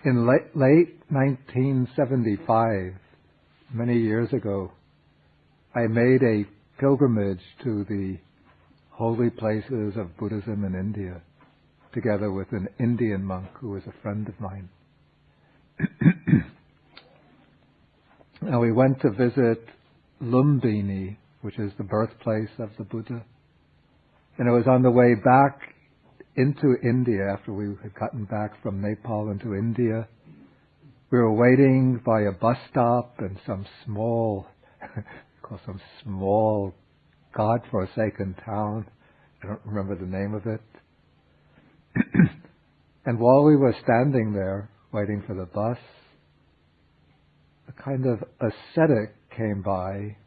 In late 1975, many years ago, I made a pilgrimage to the holy places of Buddhism in India, together with an Indian monk who was a friend of mine. And we went to visit Lumbini, which is the birthplace of the Buddha. And it was on the way back into India, after we had gotten back from Nepal into India. We were waiting by a bus stop in some small God-forsaken town. I don't remember the name of it. And while we were standing there, waiting for the bus, a kind of ascetic came by,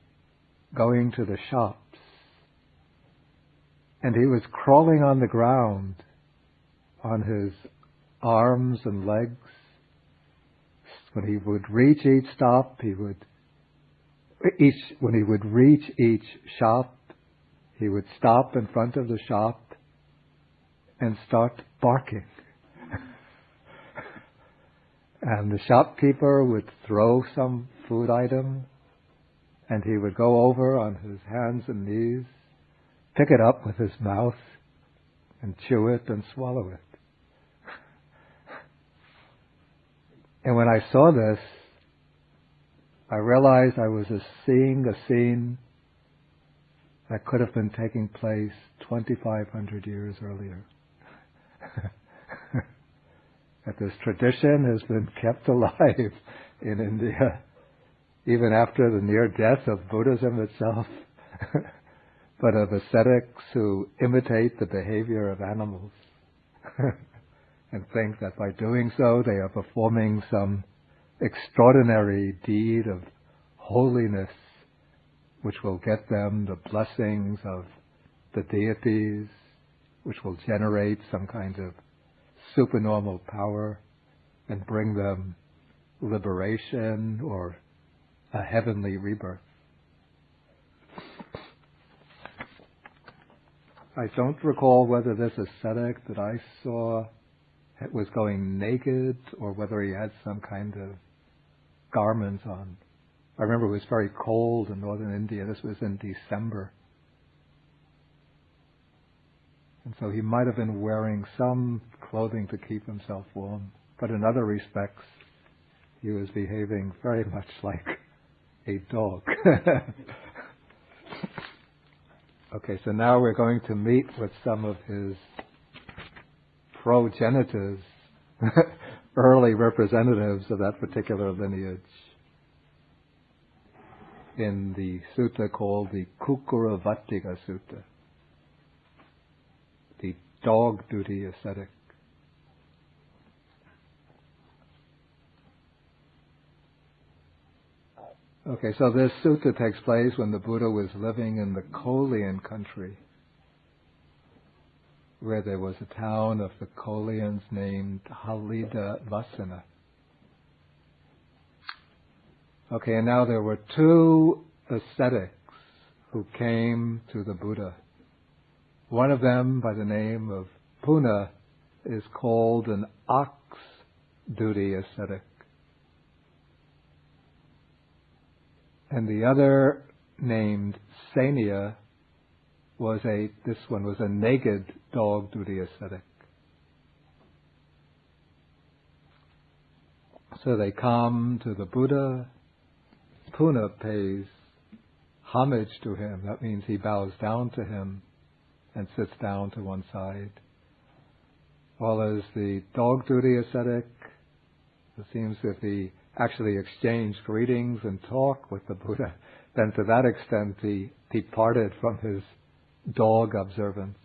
going to the shops. And he was crawling on the ground, on his arms and legs. When he would reach each stop, when he would reach each shop, he would stop in front of the shop and start barking. And the shopkeeper would throw some food item, and he would go over on his hands and knees, pick it up with his mouth, and chew it and swallow it. And when I saw this, I realized I was seeing a scene that could have been taking place 2,500 years earlier. That this tradition has been kept alive in India, even after the near death of Buddhism itself, but of ascetics who imitate the behavior of animals and think that by doing so they are performing some extraordinary deed of holiness which will get them the blessings of the deities, which will generate some kind of supernormal power and bring them liberation or a heavenly rebirth. I don't recall whether this ascetic that I saw was going naked or whether he had some kind of garments on. I remember it was very cold in northern India. This was in December. And so he might have been wearing some clothing to keep himself warm. But in other respects, he was behaving very much like a dog. Okay, so now we're going to meet with some of his progenitors, early representatives of that particular lineage, in the sutta called the Kukkuravatika Sutta, the dog duty ascetic. Okay, so this sutta takes place when the Buddha was living in the Kolian country, where there was a town of the Kolians named Halida Vasana. Okay, and now there were two ascetics who came to the Buddha. One of them, by the name of Puna, is called an ox duty ascetic. And the other, named Sania, this one was a naked dog duty ascetic. So they come to the Buddha. Puna pays homage to him. That means he bows down to him and sits down to one side. While as the dog duty ascetic, it seems if he actually exchanged greetings and talk with the Buddha, then to that extent he departed from his dog observance.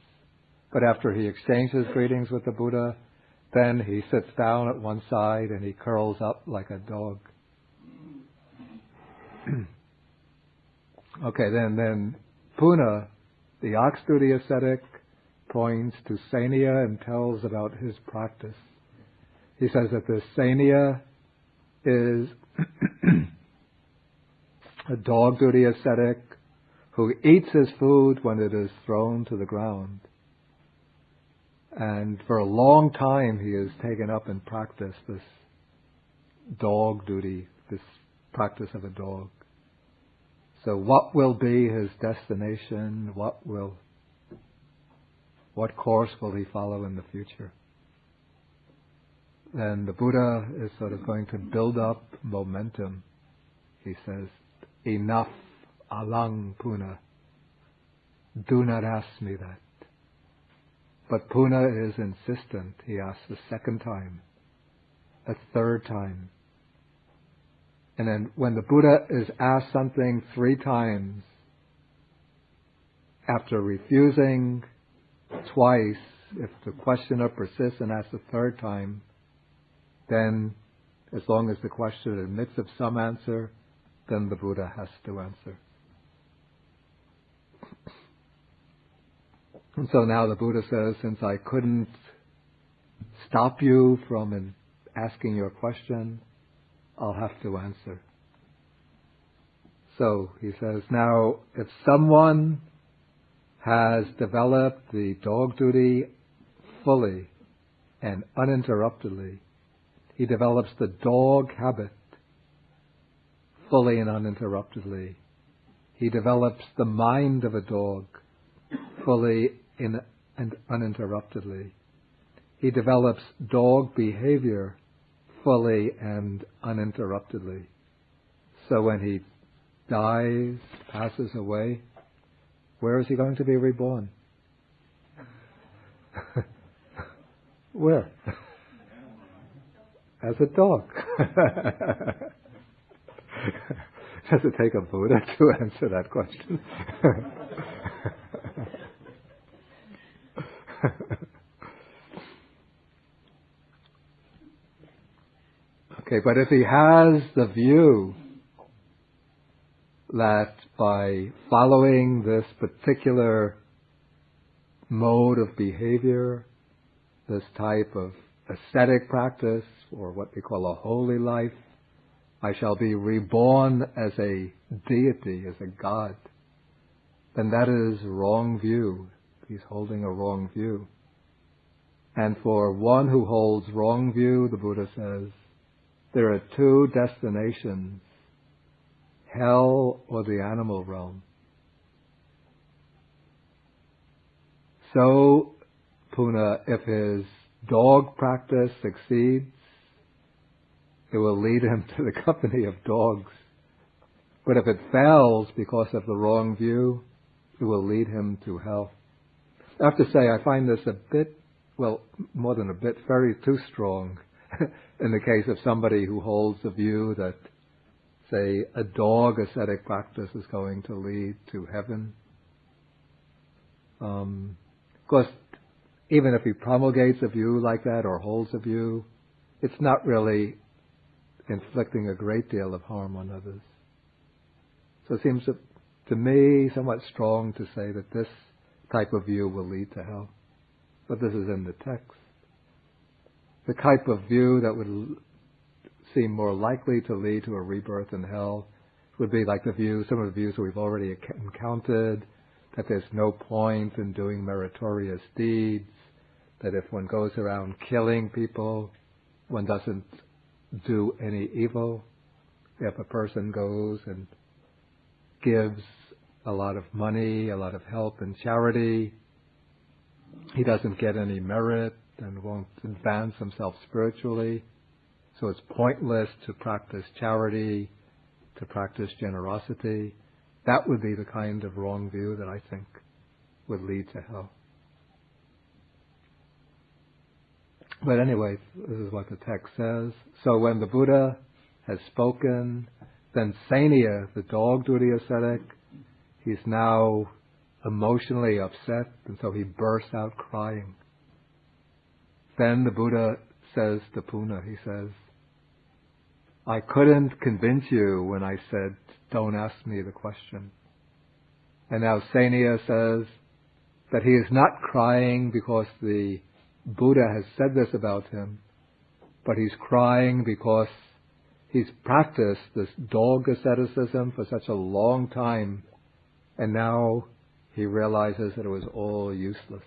But after he exchanges greetings with the Buddha, then he sits down at one side and he curls up like a dog. Okay, then Puna, the ox duty ascetic, points to Sania and tells about his practice. He says that this Sania is a dog duty ascetic who eats his food when it is thrown to the ground. And for a long time he has taken up and practiced this dog duty, this practice of a dog. So what will be his destination? What course will he follow in the future? Then the Buddha is sort of going to build up momentum. He says, enough, alang puna. Do not ask me that. But Puna is insistent. He asks a second time, a third time. And then when the Buddha is asked something 3 times, after refusing twice, if the questioner persists and asks a third time, then as long as the questioner admits of some answer, then the Buddha has to answer. And so now the Buddha says, since I couldn't stop you from asking your question, I'll have to answer. So he says, now if someone has developed the dog duty fully and uninterruptedly, he develops the dog habit fully and uninterruptedly. He develops the mind of a dog fully and uninterruptedly. He develops dog behavior fully and uninterruptedly. So when he dies, passes away, where is he going to be reborn? Where? As a dog. Does it take a Buddha to answer that question? Okay, but if he has the view that by following this particular mode of behavior, this type of ascetic practice, or what we call a holy life, I shall be reborn as a deity, as a god, then that is wrong view. He's holding a wrong view. And for one who holds wrong view, the Buddha says, there are 2 destinations, hell or the animal realm. So, Puna, if his dog practice succeeds, it will lead him to the company of dogs. But if it fails because of the wrong view, it will lead him to hell. I have to say, I find this a bit, well, more than a bit, very too strong in the case of somebody who holds the view that, say, a dog ascetic practice is going to lead to heaven. Of course, even if he promulgates a view like that or holds a view, it's not really inflicting a great deal of harm on others. So it seems to me somewhat strong to say that this type of view will lead to hell. But this is in the text. The type of view that would seem more likely to lead to a rebirth in hell would be like some of the views that we've already encountered, that there's no point in doing meritorious deeds, that if one goes around killing people, one doesn't do any evil. If a person goes and gives a lot of money, a lot of help and charity, he doesn't get any merit and won't advance himself spiritually. So it's pointless to practice charity, to practice generosity. That would be the kind of wrong view that I think would lead to hell. But anyway, this is what the text says. So when the Buddha has spoken, then Sanya, the dog duty ascetic, he's now emotionally upset, and so he bursts out crying. Then the Buddha says to Puna, he says, I couldn't convince you when I said, don't ask me the question. And now Sanya says that he is not crying because the Buddha has said this about him, but he's crying because he's practiced this dog asceticism for such a long time, and now he realizes that it was all useless.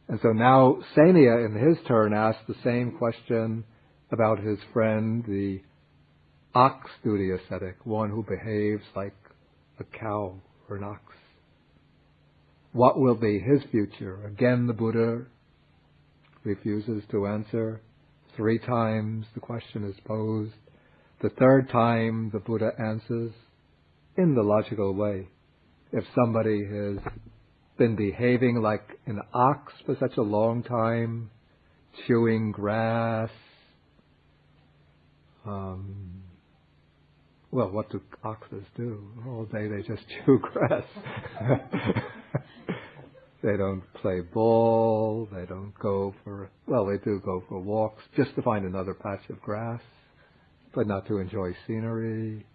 And so now Sanya, in his turn, asks the same question about his friend, the ox duty ascetic, one who behaves like a cow or an ox. What will be his future? Again, the Buddha refuses to answer. 3 times the question is posed. The 3rd time the Buddha answers in the logical way. If somebody has been behaving like an ox for such a long time, chewing grass, well, what do oxes do? All day they just chew grass. They don't play ball, they don't go for, well, they do go for walks just to find another patch of grass, but not to enjoy scenery.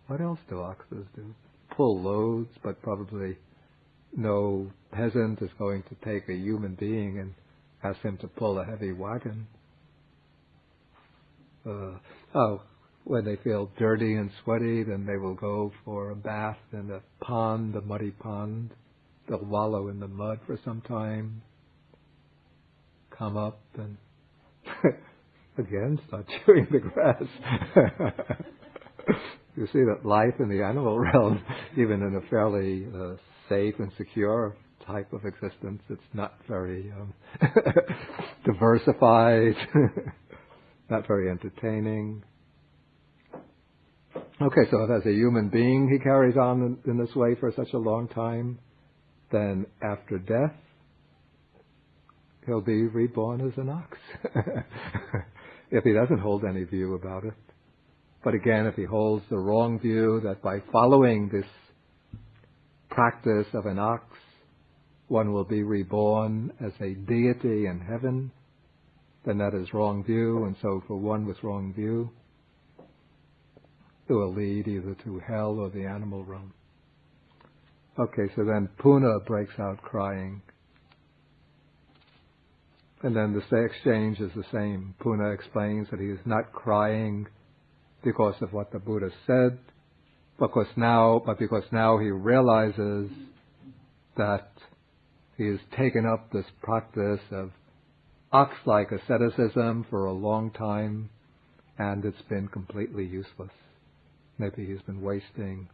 What else do oxes do? Pull loads, but probably no peasant is going to take a human being and ask him to pull a heavy wagon. When they feel dirty and sweaty, then they will go for a bath in a pond, a muddy pond. They'll wallow in the mud for some time, come up and again start chewing the grass. You see that life in the animal realm, even in a fairly safe and secure type of existence, it's not very diversified, not very entertaining. Okay, so if as a human being he carries on in this way for such a long time, then after death, he'll be reborn as an ox. If he doesn't hold any view about it. But again, if he holds the wrong view that by following this practice of an ox, one will be reborn as a deity in heaven, then that is wrong view. And so for one with wrong view, it will lead either to hell or the animal realm. Okay, so then Puna breaks out crying. And then the exchange is the same. Puna explains that he is not crying because of what the Buddha said, but because now he realizes that he has taken up this practice of ox-like asceticism for a long time, and it's been completely useless. Maybe he's been wasting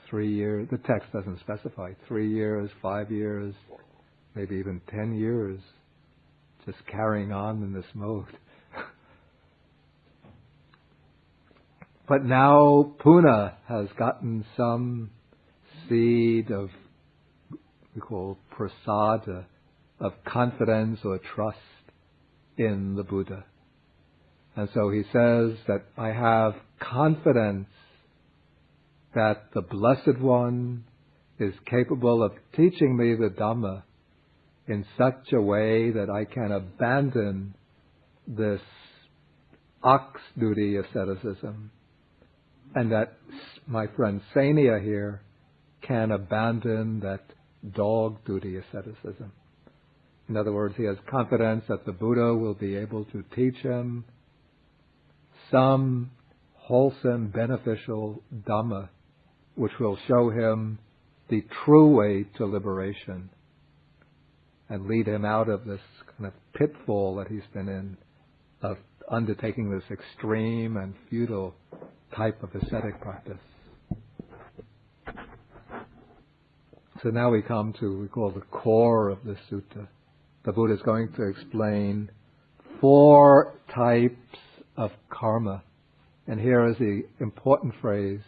3 years. The text doesn't specify. 3 years, 5 years, maybe even 10 years, just carrying on in this mode. But now Puna has gotten some seed of, we call prasada, of confidence or trust in the Buddha. And so he says that I have confidence that the Blessed One is capable of teaching me the Dhamma in such a way that I can abandon this ox duty asceticism, and that my friend Sania here can abandon that dog duty asceticism. In other words, he has confidence that the Buddha will be able to teach him some wholesome, beneficial Dhamma, which will show him the true way to liberation and lead him out of this kind of pitfall that he's been in of undertaking this extreme and futile type of ascetic practice. So now we come to, we call the core of this sutta. The Buddha is going to explain 4 types of karma. And here is the important phrase.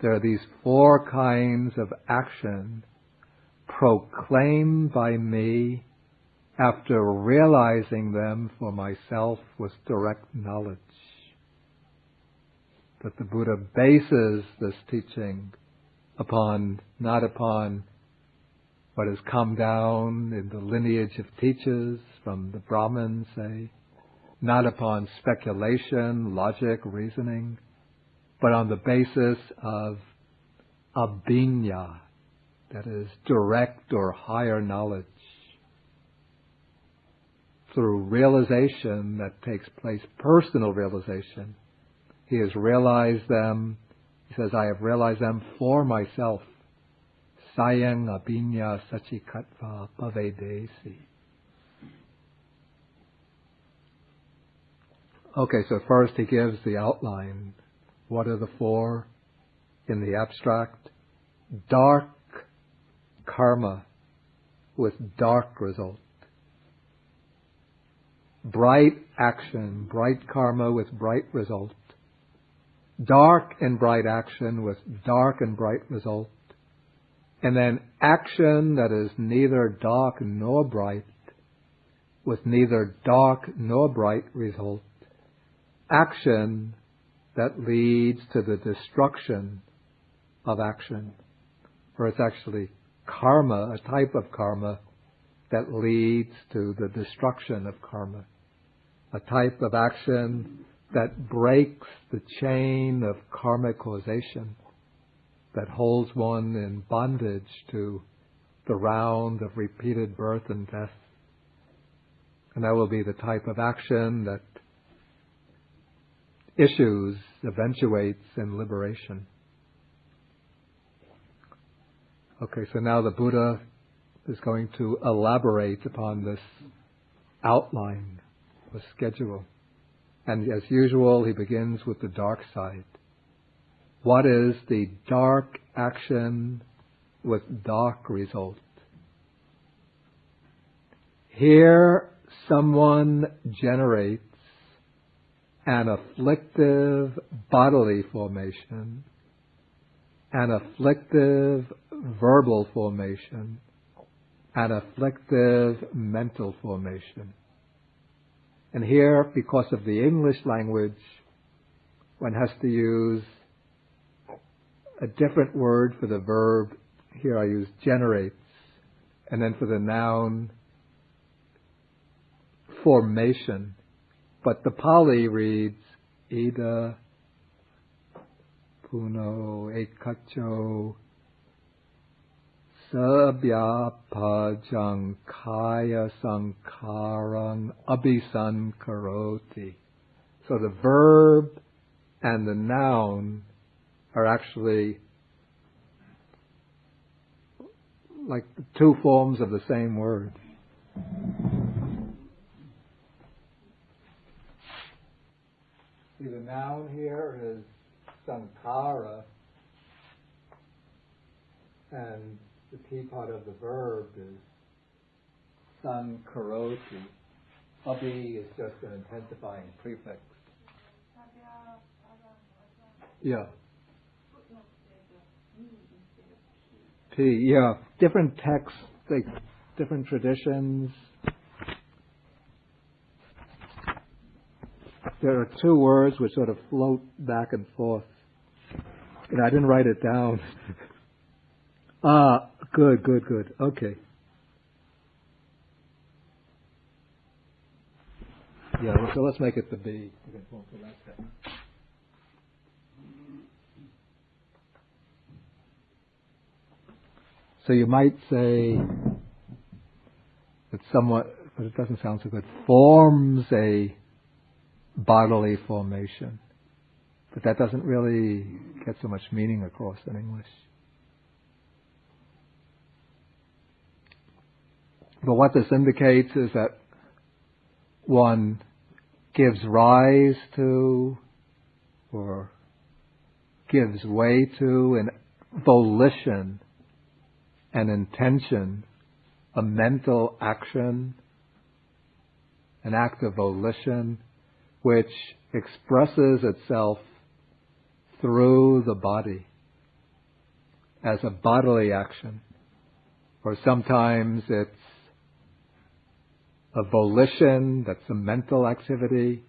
There are these 4 kinds of action proclaimed by me after realizing them for myself with direct knowledge. That the Buddha bases this teaching not upon what has come down in the lineage of teachers from the Brahmins, say, not upon speculation, logic, reasoning, but on the basis of abhinya, that is direct or higher knowledge, through realization that takes place, personal realization. He has realized them. He says, I have realized them for myself. Sayang abhinya sachikatva pavedesi. Okay, so first he gives the outline. What are the four in the abstract? Dark karma with dark result. Bright action, bright karma with bright result. Dark and bright action with dark and bright result. And then action that is neither dark nor bright with neither dark nor bright result. Action that leads to the destruction of action. Or it's actually karma, a type of karma that leads to the destruction of karma. A type of action that breaks the chain of karmic causation, that holds one in bondage to the round of repeated birth and death. And that will be the type of action that eventuates in liberation. Okay, so now the Buddha is going to elaborate upon this outline, the schedule. And as usual, he begins with the dark side. What is the dark action with dark result? Here, someone generates an afflictive bodily formation, an afflictive verbal formation, an afflictive mental formation. And here, because of the English language, one has to use a different word for the verb. Here I use generates. And then for the noun, formation. But the Pali reads, Ida puno ekacho sabhyapajang kaya sankarang abhisankaroti. So the verb and the noun are actually like two forms of the same word. See, the noun here is sankara, and the key part of the verb is sankaroti. Abhi is just an intensifying prefix. Yeah. P, yeah. Different texts, like different traditions. There are two words which sort of float back and forth. And I didn't write it down. Good. Okay. Yeah, so let's make it the B. So you might say that somewhat, but it doesn't sound so good, forms a bodily formation. But that doesn't really get so much meaning across in English. But what this indicates is that one gives rise to or gives way to an volition, an intention, a mental action, an act of volition, which expresses itself through the body as a bodily action. Or sometimes it's a volition, that's a mental activity,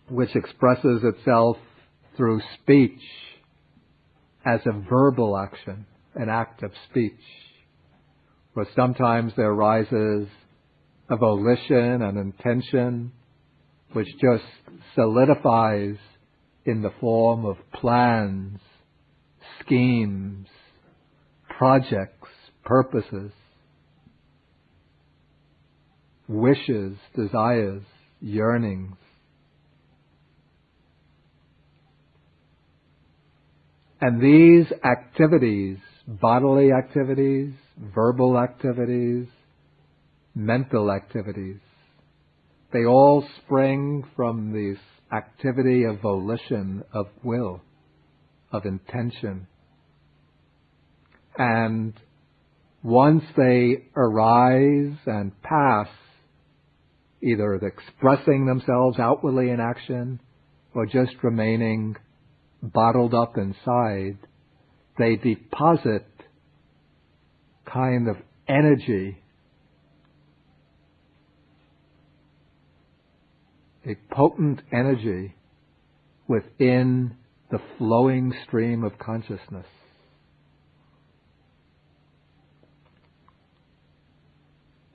which expresses itself through speech as a verbal action, an act of speech. Or sometimes there arises a volition, an intention, which just solidifies in the form of plans, schemes, projects, purposes, wishes, desires, yearnings. And these activities, bodily activities, verbal activities, mental activities, They all spring from this activity of volition, of will, of intention. And once they arise and pass, either expressing themselves outwardly in action or just remaining bottled up inside, they deposit kind of energy, a potent energy within the flowing stream of consciousness.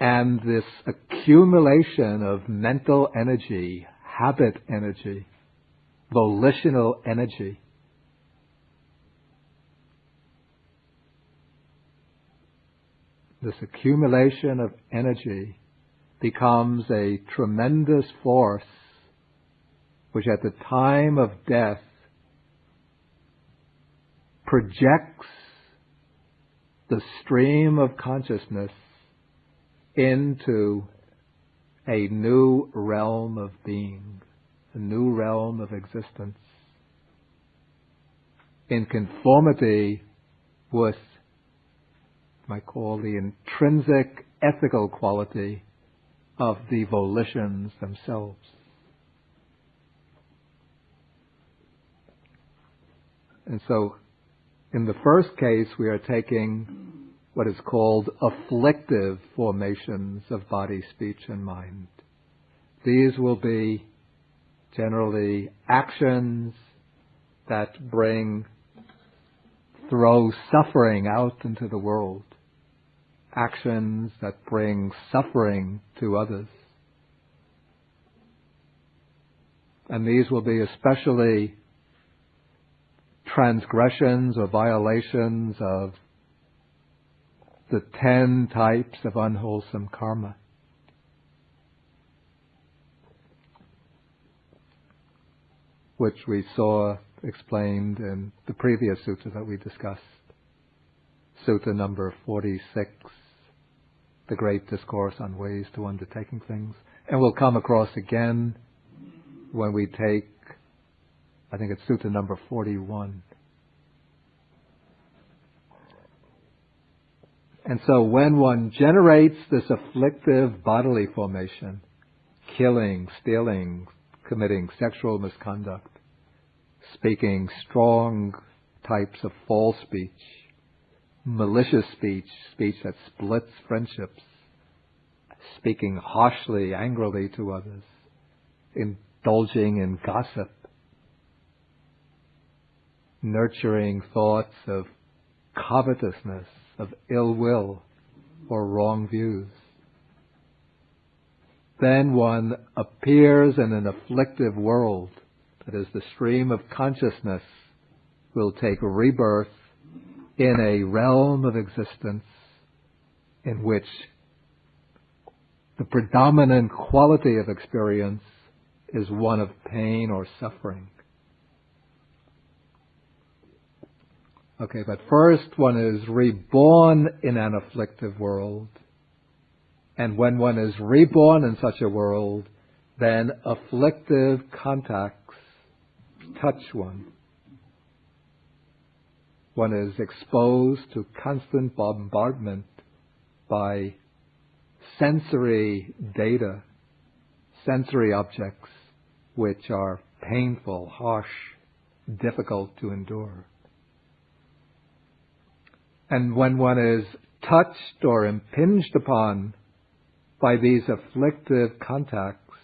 And this accumulation of mental energy, habit energy, volitional energy, this accumulation of energy becomes a tremendous force which at the time of death projects the stream of consciousness into a new realm of being, a new realm of existence, in conformity with what I call the intrinsic ethical quality of the volitions themselves. And so, in the first case, we are taking what is called afflictive formations of body, speech, and mind. These will be generally actions that throw suffering out into the world, actions that bring suffering to others. And these will be especially transgressions or violations of the 10 types of unwholesome karma. Which we saw explained in the previous sutta that we discussed. Sutta number 46, the Great Discourse on Ways to Undertaking Things. And we'll come across again when we take, I think it's sutta number 41. And so when one generates this afflictive bodily formation, killing, stealing, committing sexual misconduct, speaking strong types of false speech, malicious speech, speech that splits friendships, speaking harshly, angrily to others, indulging in gossip, nurturing thoughts of covetousness, of ill will or wrong views. Then one appears in an afflictive world, that is, the stream of consciousness will take rebirth in a realm of existence in which the predominant quality of experience is one of pain or suffering. Okay, but first one is reborn in an afflictive world. And when one is reborn in such a world, then afflictive contacts touch one. One is exposed to constant bombardment by sensory data, sensory objects which are painful, harsh, difficult to endure. And when one is touched or impinged upon by these afflictive contacts,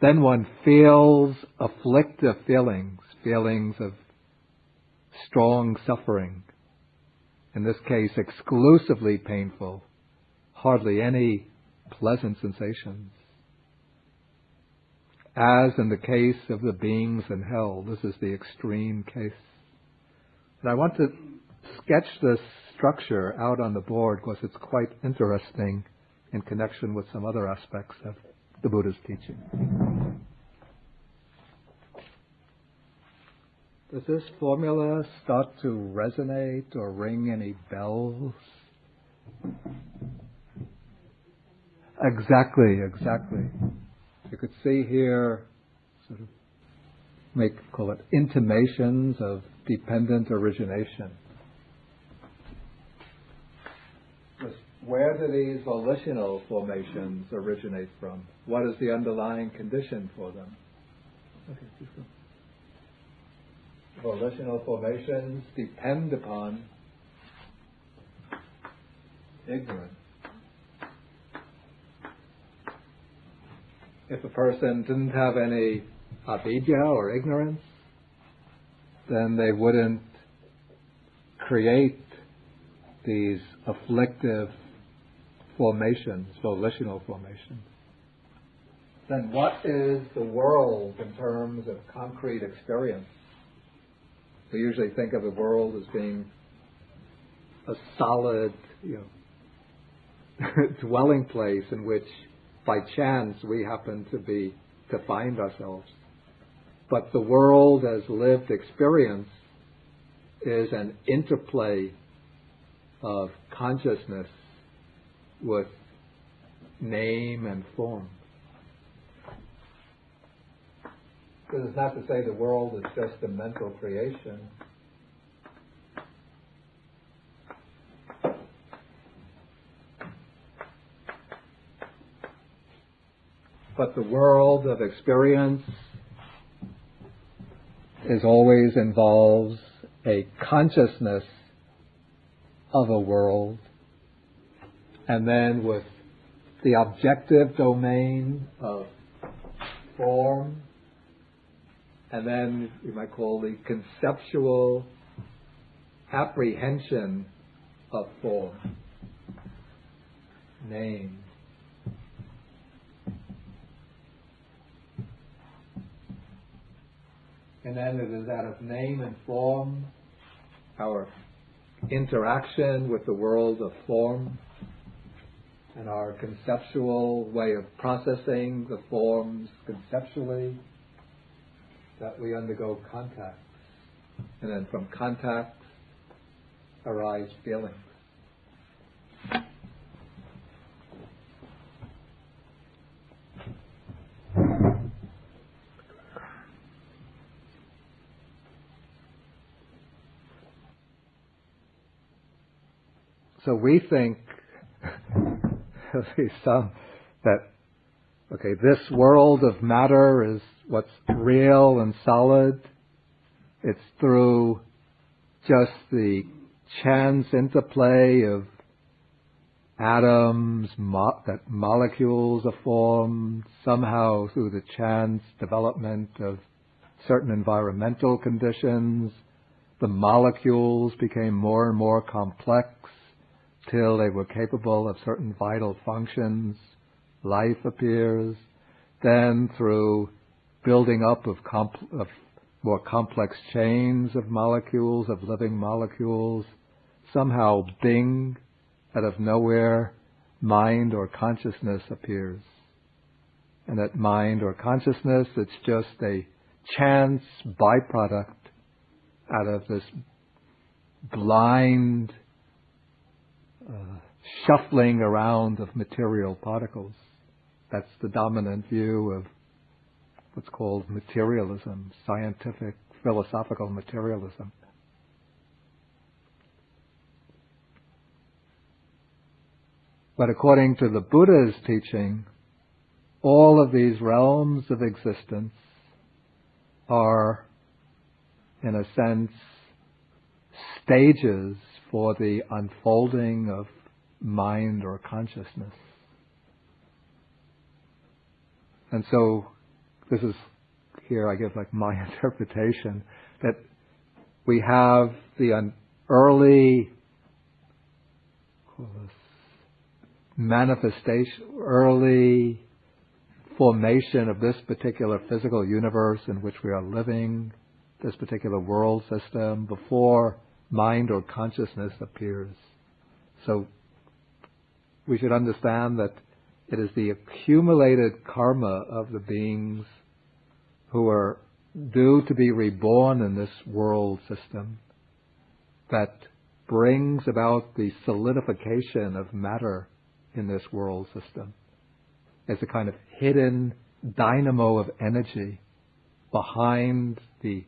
then one feels afflictive feelings, feelings of strong suffering, in this case exclusively painful, hardly any pleasant sensations. As in the case of the beings in hell, this is the extreme case. And I want to sketch this structure out on the board because it's quite interesting in connection with some other aspects of the Buddha's teaching. Does this formula start to resonate or ring any bells? Exactly. You could see here, sort of call it intimations of dependent origination. Where do these volitional formations originate from? What is the underlying condition for them? Okay, just go. Volitional formations depend upon ignorance. If a person didn't have any avidya or ignorance, then they wouldn't create these afflictive formations, volitional formations. Then what is the world in terms of concrete experience? We usually think of the world as being a solid, dwelling place in which by chance we happen to find ourselves. But the world as lived experience is an interplay of consciousness with name and form. This is not to say the world is just a mental creation. But the world of experience always involves a consciousness of a world, and then with the objective domain of form, and then you might call the conceptual apprehension of form, name. And then it is out of name and form, our interaction with the world of form, and our conceptual way of processing the forms conceptually, that we undergo contacts. And then from contacts arise feelings. So we think, at least some, that, okay, this world of matter is what's real and solid. It's through just the chance interplay of atoms, that molecules are formed, somehow through the chance development of certain environmental conditions, the molecules became more and more complex till they were capable of certain vital functions. Life appears. Then through building up of more complex chains of molecules, of living molecules, somehow bing, out of nowhere, mind or consciousness appears. And that mind or consciousness, it's just a chance byproduct out of this blind shuffling around of material particles. That's the dominant view of what's called materialism, scientific, philosophical materialism. But according to the Buddha's teaching, all of these realms of existence are, in a sense, stages for the unfolding of mind or consciousness. And so, this is, here I give like my interpretation, that we have the early manifestation, early formation of this particular physical universe in which we are living, this particular world system, before mind or consciousness appears. So we should understand that it is the accumulated karma of the beings who are due to be reborn in this world system that brings about the solidification of matter in this world system. It's a kind of hidden dynamo of energy behind the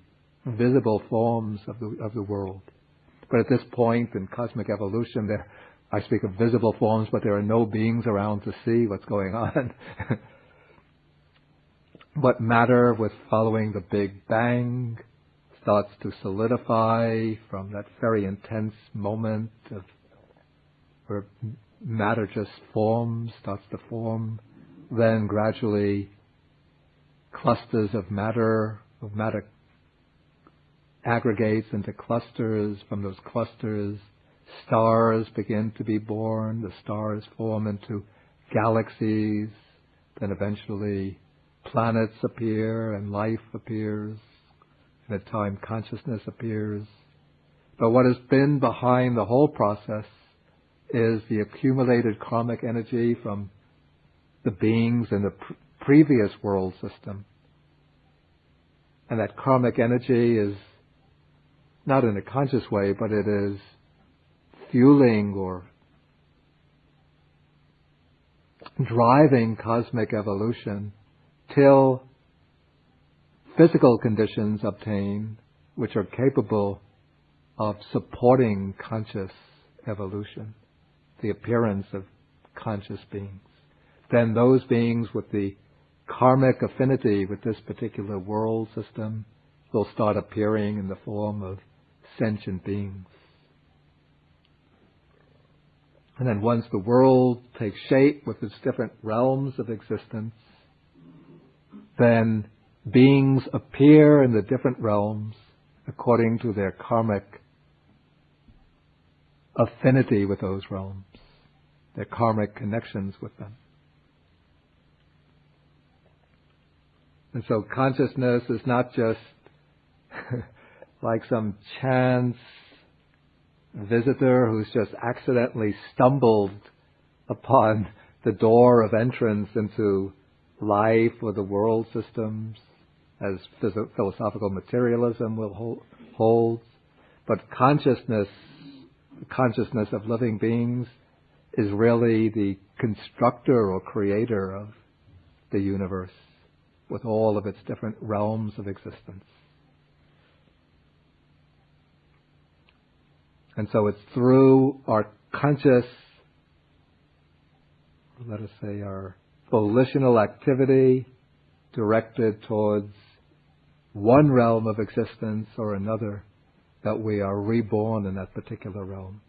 visible forms of the world. But at this point in cosmic evolution, I speak of visible forms, but there are no beings around to see what's going on. But matter, with following the Big Bang, starts to solidify from that very intense moment of where matter just starts to form. Then gradually clusters of matter aggregates into clusters. From those clusters, stars begin to be born. The stars form into galaxies. Then eventually planets appear and life appears. And at time consciousness appears. But what has been behind the whole process is the accumulated karmic energy from the beings in the previous world system. And that karmic energy is not in a conscious way, but it is fueling or driving cosmic evolution till physical conditions obtain which are capable of supporting conscious evolution, the appearance of conscious beings. Then those beings with the karmic affinity with this particular world system will start appearing in the form of sentient beings. And then once the world takes shape with its different realms of existence, then beings appear in the different realms according to their karmic affinity with those realms, their karmic connections with them. And so consciousness is not just like some chance visitor who's just accidentally stumbled upon the door of entrance into life or the world systems, as philosophical materialism holds. But consciousness, the consciousness of living beings, is really the constructor or creator of the universe with all of its different realms of existence. And so it's through our conscious, let us say, our volitional activity directed towards one realm of existence or another that we are reborn in that particular realm.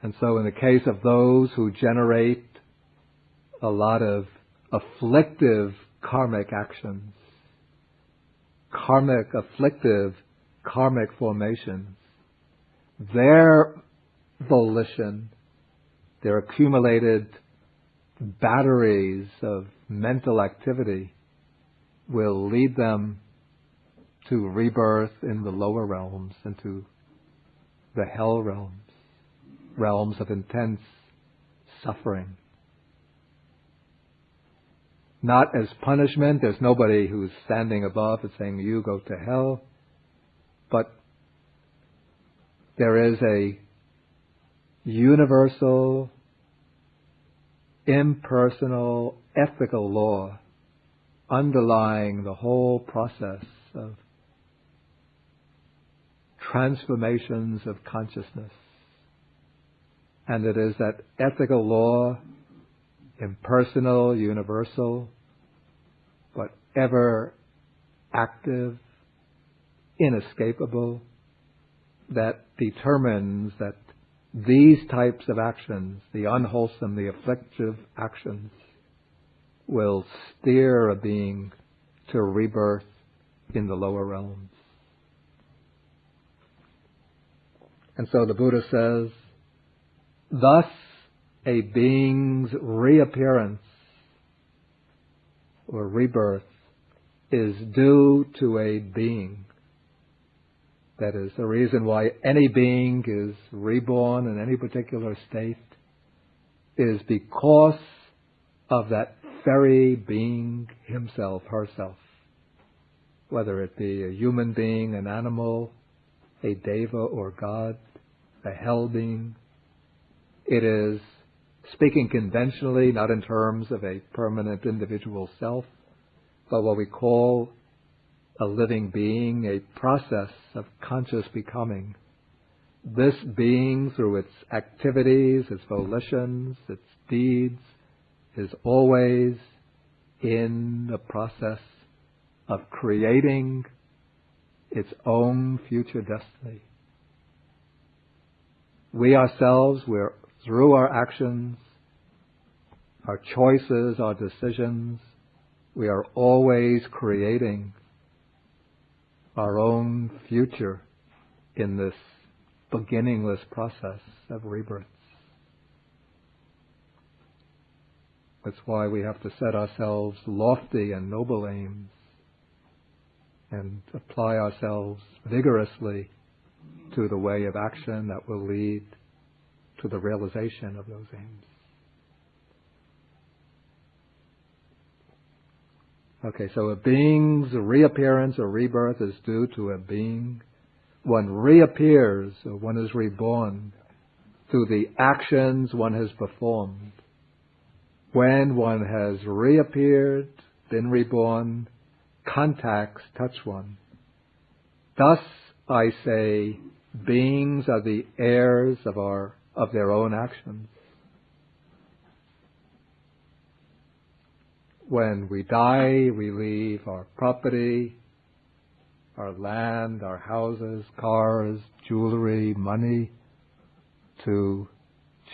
And so in the case of those who generate a lot of afflictive karmic actions, afflictive karmic formations, their volition, their accumulated batteries of mental activity will lead them to rebirth in the lower realms, into the hell realms, realms of intense suffering. Not as punishment, there's nobody who's standing above and saying, you go to hell, but there is a universal, impersonal, ethical law underlying the whole process of transformations of consciousness. And it is that ethical law, impersonal, universal, but ever active, inescapable, that determines that these types of actions, the unwholesome, the afflictive actions, will steer a being to rebirth in the lower realms. And so the Buddha says, thus a being's reappearance or rebirth is due to a being. That is, the reason why any being is reborn in any particular state is because of that very being himself, herself. Whether it be a human being, an animal, a deva or God, a hell being, it is speaking conventionally, not in terms of a permanent individual self, but what we call a living being, a process of conscious becoming. This being, through its activities, its volitions, its deeds, is always in the process of creating its own future destiny. We ourselves, through our actions, our choices, our decisions, we are always creating our own future in this beginningless process of rebirths. That's why we have to set ourselves lofty and noble aims and apply ourselves vigorously to the way of action that will lead to the realization of those aims. Okay, so a being's reappearance or rebirth is due to a being. One reappears, or one is reborn, through the actions one has performed. When one has reappeared, been reborn, contacts touch one. Thus, I say, beings are the heirs of their own actions. When we die, we leave our property, our land, our houses, cars, jewelry, money, to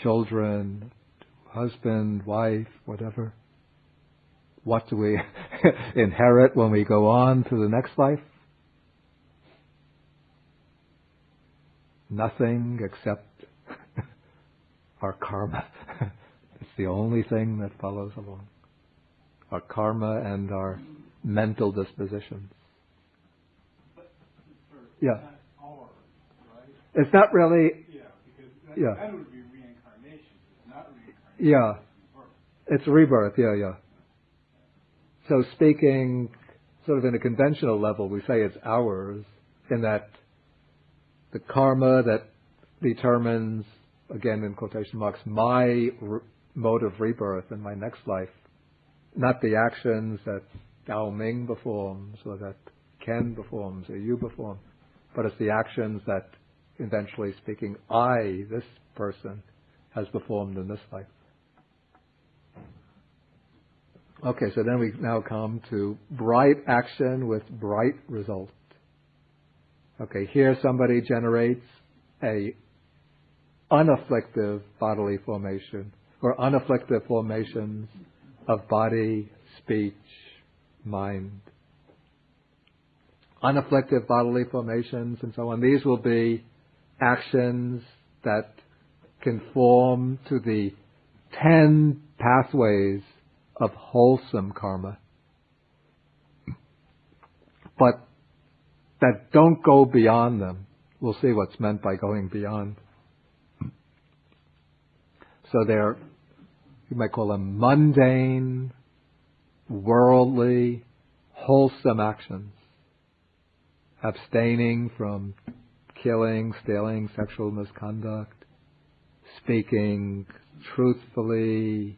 children, to husband, wife, whatever. What do we inherit when we go on to the next life? Nothing except our karma. It's the only thing that follows along. Our karma and our mental dispositions. Yeah. Not ours, right? It's not really. Yeah, because Yeah. that would be reincarnation. It's not reincarnation. Yeah. It's rebirth. It's rebirth. Yeah. So speaking sort of in a conventional level, we say it's ours, in that the karma that determines, again in quotation marks, my mode of rebirth in my next life, not the actions that Dao Ming performs or that Ken performs or you perform, but it's the actions that, eventually speaking, this person, has performed in this life. Okay, so then we now come to bright action with bright result. Okay, here somebody generates a unafflictive bodily formation, or unafflictive formations of body, speech, mind. Unafflictive bodily formations and so on. These will be actions that conform to the 10 pathways of wholesome karma, but that don't go beyond them. We'll see what's meant by going beyond. So they're, you might call them mundane, worldly, wholesome actions. Abstaining from killing, stealing, sexual misconduct, speaking truthfully,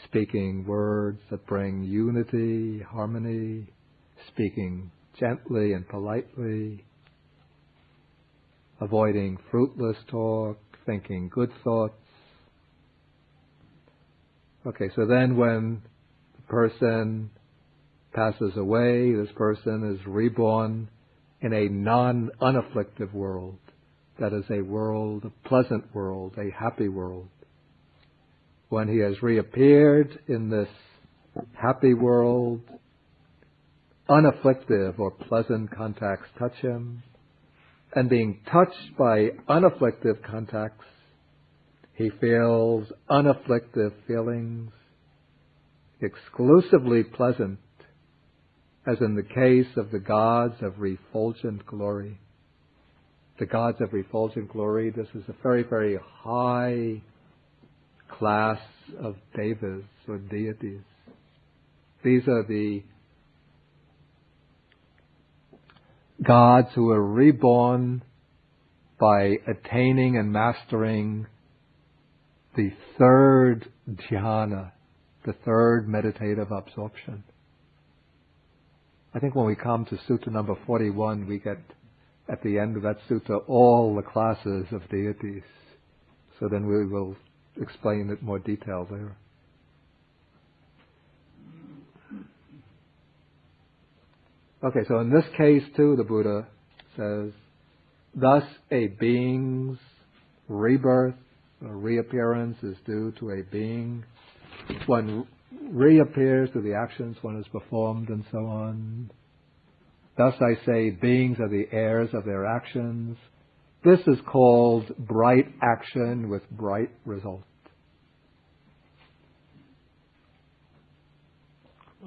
speaking words that bring unity, harmony, speaking gently and politely, avoiding fruitless talk, thinking good thoughts. Okay, so then when the person passes away, this person is reborn in a non-unafflictive world. That is a world, a pleasant world, a happy world. When he has reappeared in this happy world, unafflictive or pleasant contacts touch him, and being touched by unafflictive contacts, he feels unafflictive feelings, exclusively pleasant, as in the case of the gods of refulgent glory. The gods of refulgent glory, this is a very, very high class of devas or deities. These are the gods who are reborn by attaining and mastering the third dhyana, the third meditative absorption. I think when we come to sutta number 41, we get, at the end of that sutta, all the classes of deities. So then we will explain it in more detail there. Okay, so in this case too, the Buddha says, thus a being's rebirth or reappearance is due to a being. One reappears to the actions one has performed and so on. Thus I say, beings are the heirs of their actions. This is called bright action with bright result.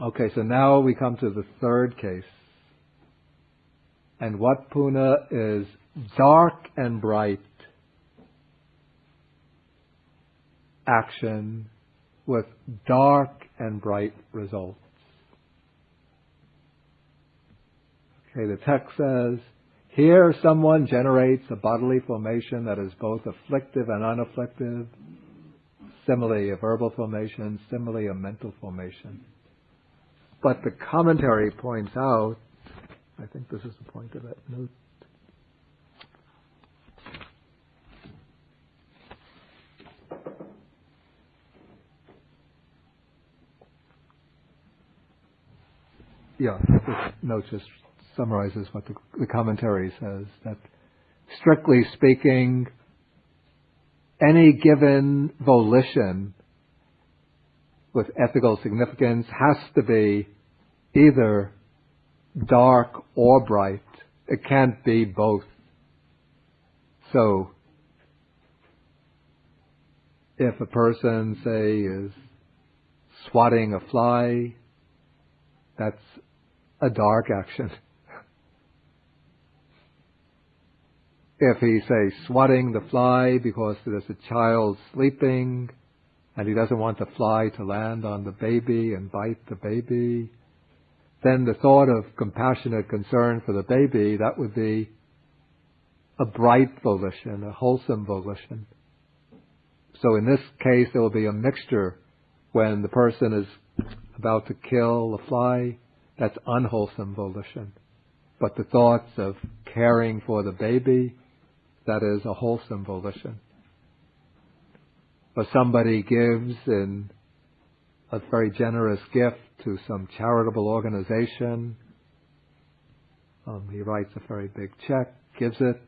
Okay, so now we come to the third case. And what puna is dark and bright action with dark and bright results. Okay, the text says, here someone generates a bodily formation that is both afflictive and unafflictive, similarly a verbal formation, similarly a mental formation. But the commentary points out, I think this is the point of that note, this note just summarizes what the commentary says, that strictly speaking, any given volition with ethical significance has to be either dark or bright. It can't be both. So, if a person, say, is swatting a fly, that's a dark action. If he's, say, swatting the fly because there's a child sleeping and he doesn't want the fly to land on the baby and bite the baby, then the thought of compassionate concern for the baby, that would be a bright volition, a wholesome volition. So in this case, there will be a mixture. When the person is about to kill the fly, that's unwholesome volition. But the thoughts of caring for the baby, that is a wholesome volition. Or somebody gives in a very generous gift to some charitable organization. He writes a very big check, gives it.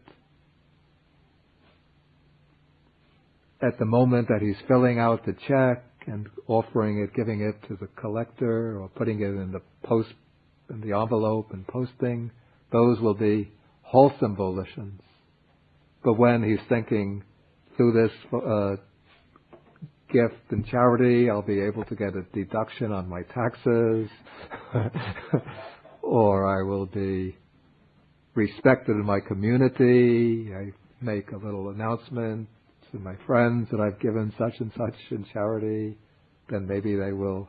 At the moment that he's filling out the check and offering it, giving it to the collector, or putting it in the envelope and posting, those will be wholesome volitions. But when he's thinking, through this gift and charity, I'll be able to get a deduction on my taxes, or I will be respected in my community, I make a little announcement to my friends that I've given such and such in charity, then maybe they will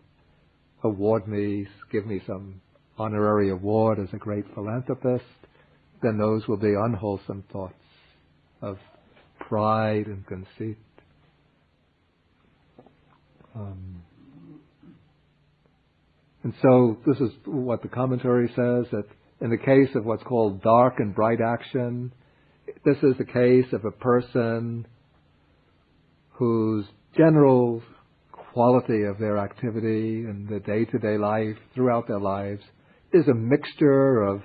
award me, give me some honorary award as a great philanthropist. Then those will be unwholesome thoughts of pride and conceit. And so this is what the commentary says, that in the case of what's called dark and bright action, this is the case of a person whose general quality of their activity in the day-to-day life, throughout their lives, is a mixture of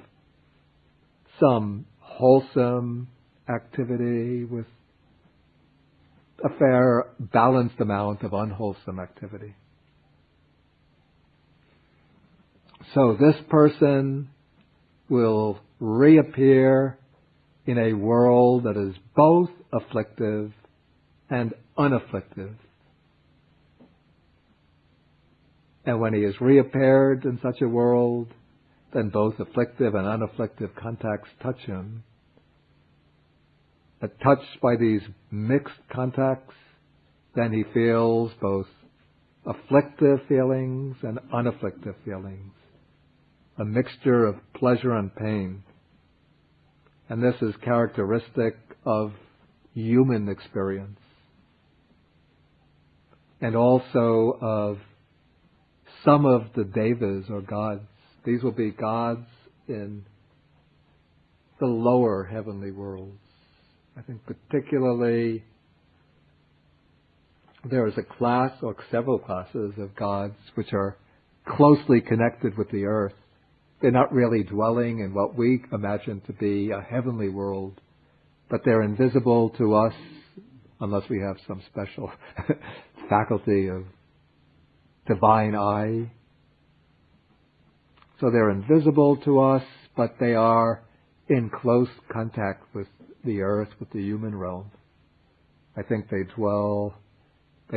some wholesome activity with a fair, balanced amount of unwholesome activity. So this person will reappear in a world that is both afflictive and unafflictive. And when he is reappeared in such a world, then both afflictive and unafflictive contacts touch him. And touched by these mixed contacts, then he feels both afflictive feelings and unafflictive feelings, a mixture of pleasure and pain. And this is characteristic of human experience. and also of some of the devas or gods. These will be gods in the lower heavenly worlds. I think particularly there is a class or several classes of gods which are closely connected with the earth. They're not really dwelling in what we imagine to be a heavenly world, but they're invisible to us unless we have some special faculty of divine eye. So they're invisible to us, but they are in close contact with the earth, with the human realm. I think they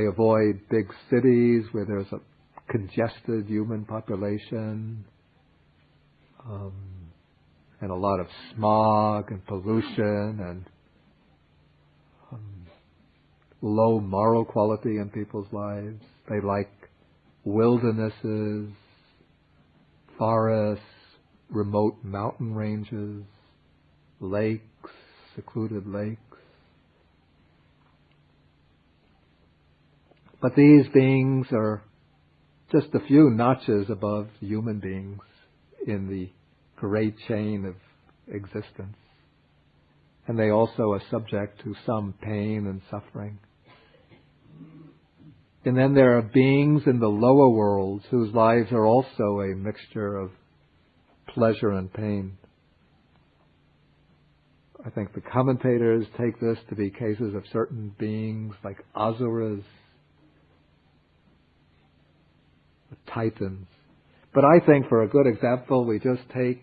avoid big cities where there's a congested human population, and a lot of smog and pollution and low moral quality in people's lives. They like wildernesses, forests, remote mountain ranges, lakes, secluded lakes. But these beings are just a few notches above human beings in the great chain of existence. And they also are subject to some pain and suffering. And then there are beings in the lower worlds whose lives are also a mixture of pleasure and pain. I think the commentators take this to be cases of certain beings like asuras, titans. But I think for a good example, we just take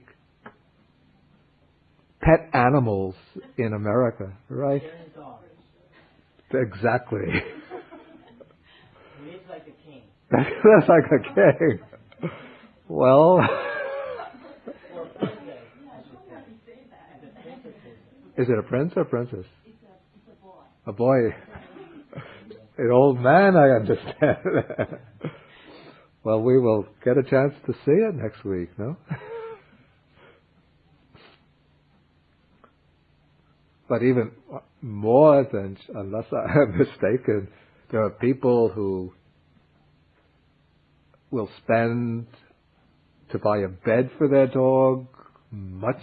pet animals in America, right? Exactly. He lives like a king. That's like a king. Well, Or princess, I should say. And the princesses. is it a prince or princess? It's a boy. A boy. An old man, I understand. Well, we will get a chance to see it next week, no? But even more than, unless I am mistaken, there are people who will spend to buy a bed for their dog much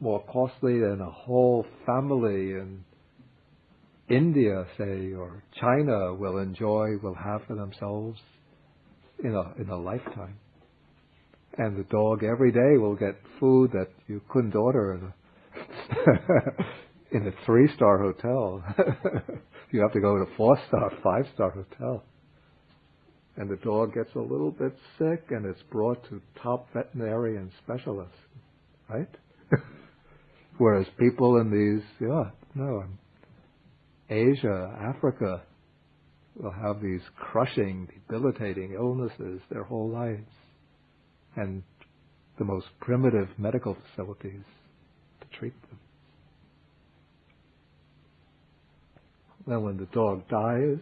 more costly than a whole family in India, say, or China will have for themselves in a lifetime. And the dog every day will get food that you couldn't order in a 3-star hotel. You have to go to a 4-star, 5-star hotel. And the dog gets a little bit sick and it's brought to top veterinarian specialists, right? Whereas people in these, Asia, Africa, will have these crushing, debilitating illnesses their whole lives, and the most primitive medical facilities to treat them. Then when the dog dies,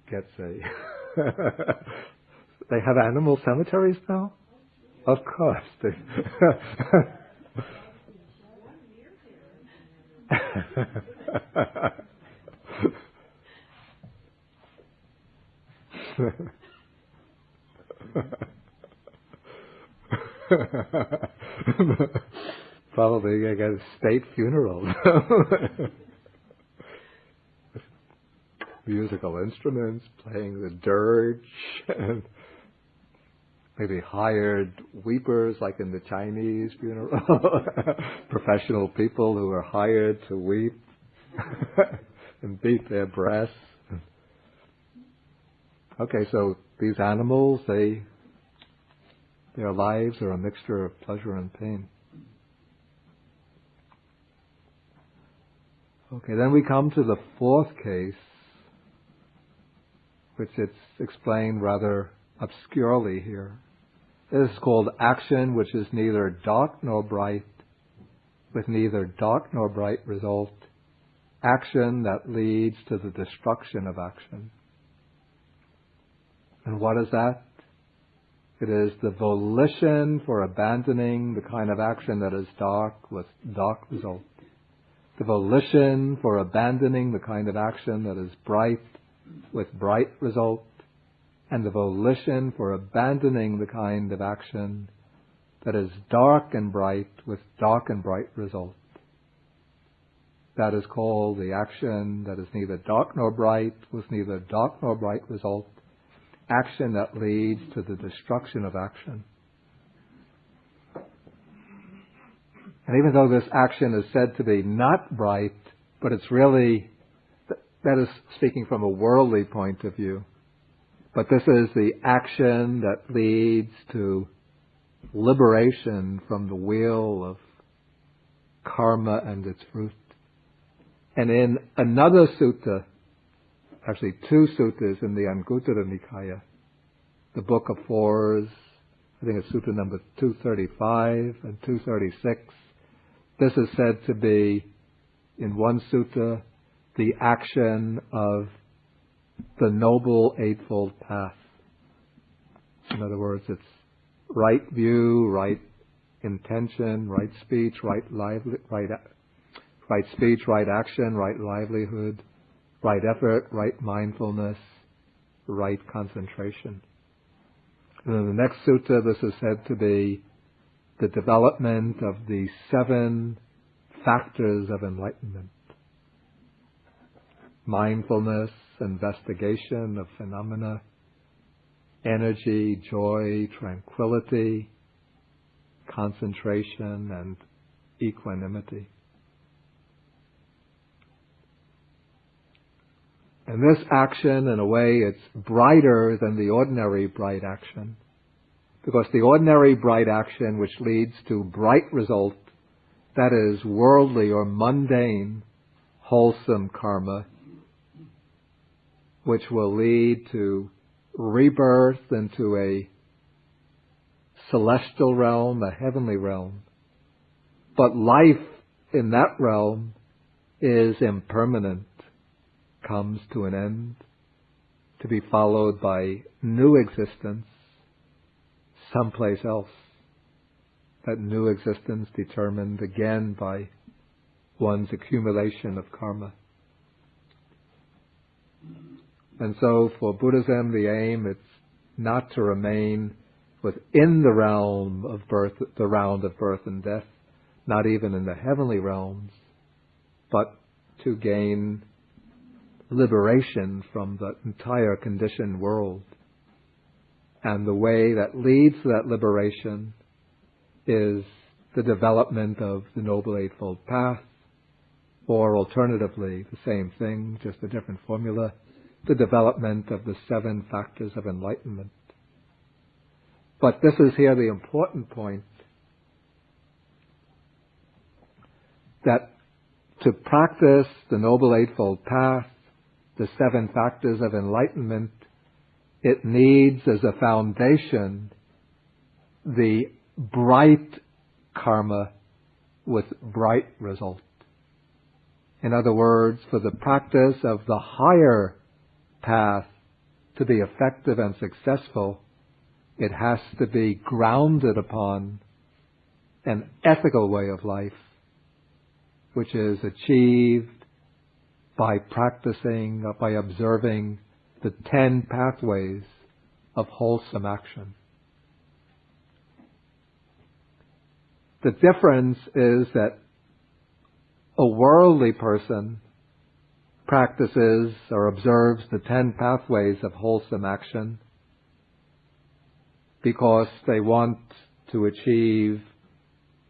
gets they have animal cemeteries now? Of course. Probably I get a state funeral. Musical instruments, playing the dirge, and maybe hired weepers like in the Chinese funeral. Professional people who are hired to weep and beat their breasts. Okay, so these animals, their lives are a mixture of pleasure and pain. Okay, then we come to the fourth case, which it's explained rather obscurely here. This is called action which is neither dark nor bright, with neither dark nor bright result. Action that leads to the destruction of action. And what is that? It is the volition for abandoning the kind of action that is dark with dark result. the volition for abandoning the kind of action that is bright with bright result, and the volition for abandoning the kind of action that is dark and bright with dark and bright result. That is called the action that is neither dark nor bright, with neither dark nor bright result, action that leads to the destruction of action. And even though this action is said to be not bright, but it's really, that is speaking from a worldly point of view. But this is the action that leads to liberation from the wheel of karma and its fruit. And in another sutta, actually two suttas in the Anguttara Nikaya, the Book of Fours, I think it's sutta number 235 and 236, this is said to be, in one sutta, the action of the Noble Eightfold Path. In other words, it's right view, right intention, right speech, right speech, right action, right livelihood, right effort, right mindfulness, right concentration. And in the next sutta, this is said to be the development of the 7 factors of enlightenment. Mindfulness, investigation of phenomena, energy, joy, tranquility, concentration, and equanimity. And this action, in a way, it's brighter than the ordinary bright action. Because the ordinary bright action, which leads to bright result, that is worldly or mundane, wholesome karma, which will lead to rebirth into a celestial realm, a heavenly realm. But life in that realm is impermanent, comes to an end, to be followed by new existence someplace else. That new existence determined again by one's accumulation of karma. And so for Buddhism, the aim is not to remain within the realm of birth, the round of birth and death, not even in the heavenly realms, but to gain liberation from the entire conditioned world. And the way that leads to that liberation is the development of the Noble Eightfold Path, or alternatively, the same thing, just a different formula, the development of the 7 factors of enlightenment. But this is here the important point, that to practice the Noble Eightfold Path, the 7 factors of enlightenment, it needs as a foundation the bright karma with bright result. In other words, for the practice of the higher path to be effective and successful, it has to be grounded upon an ethical way of life, which is achieved by practicing, by observing the 10 pathways of wholesome action. The difference is that a worldly person practices or observes the 10 pathways of wholesome action because they want to achieve,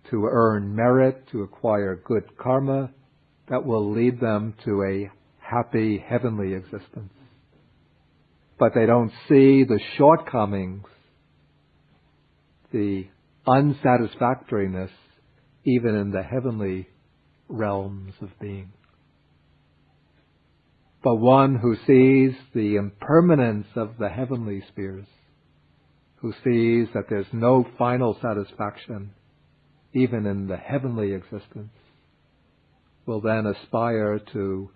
to earn merit, to acquire good karma that will lead them to a happy heavenly existence. But they don't see the shortcomings, the unsatisfactoriness, even in the heavenly realms of being. But one who sees the impermanence of the heavenly spheres, who sees that there's no final satisfaction even in the heavenly existence, will then aspire to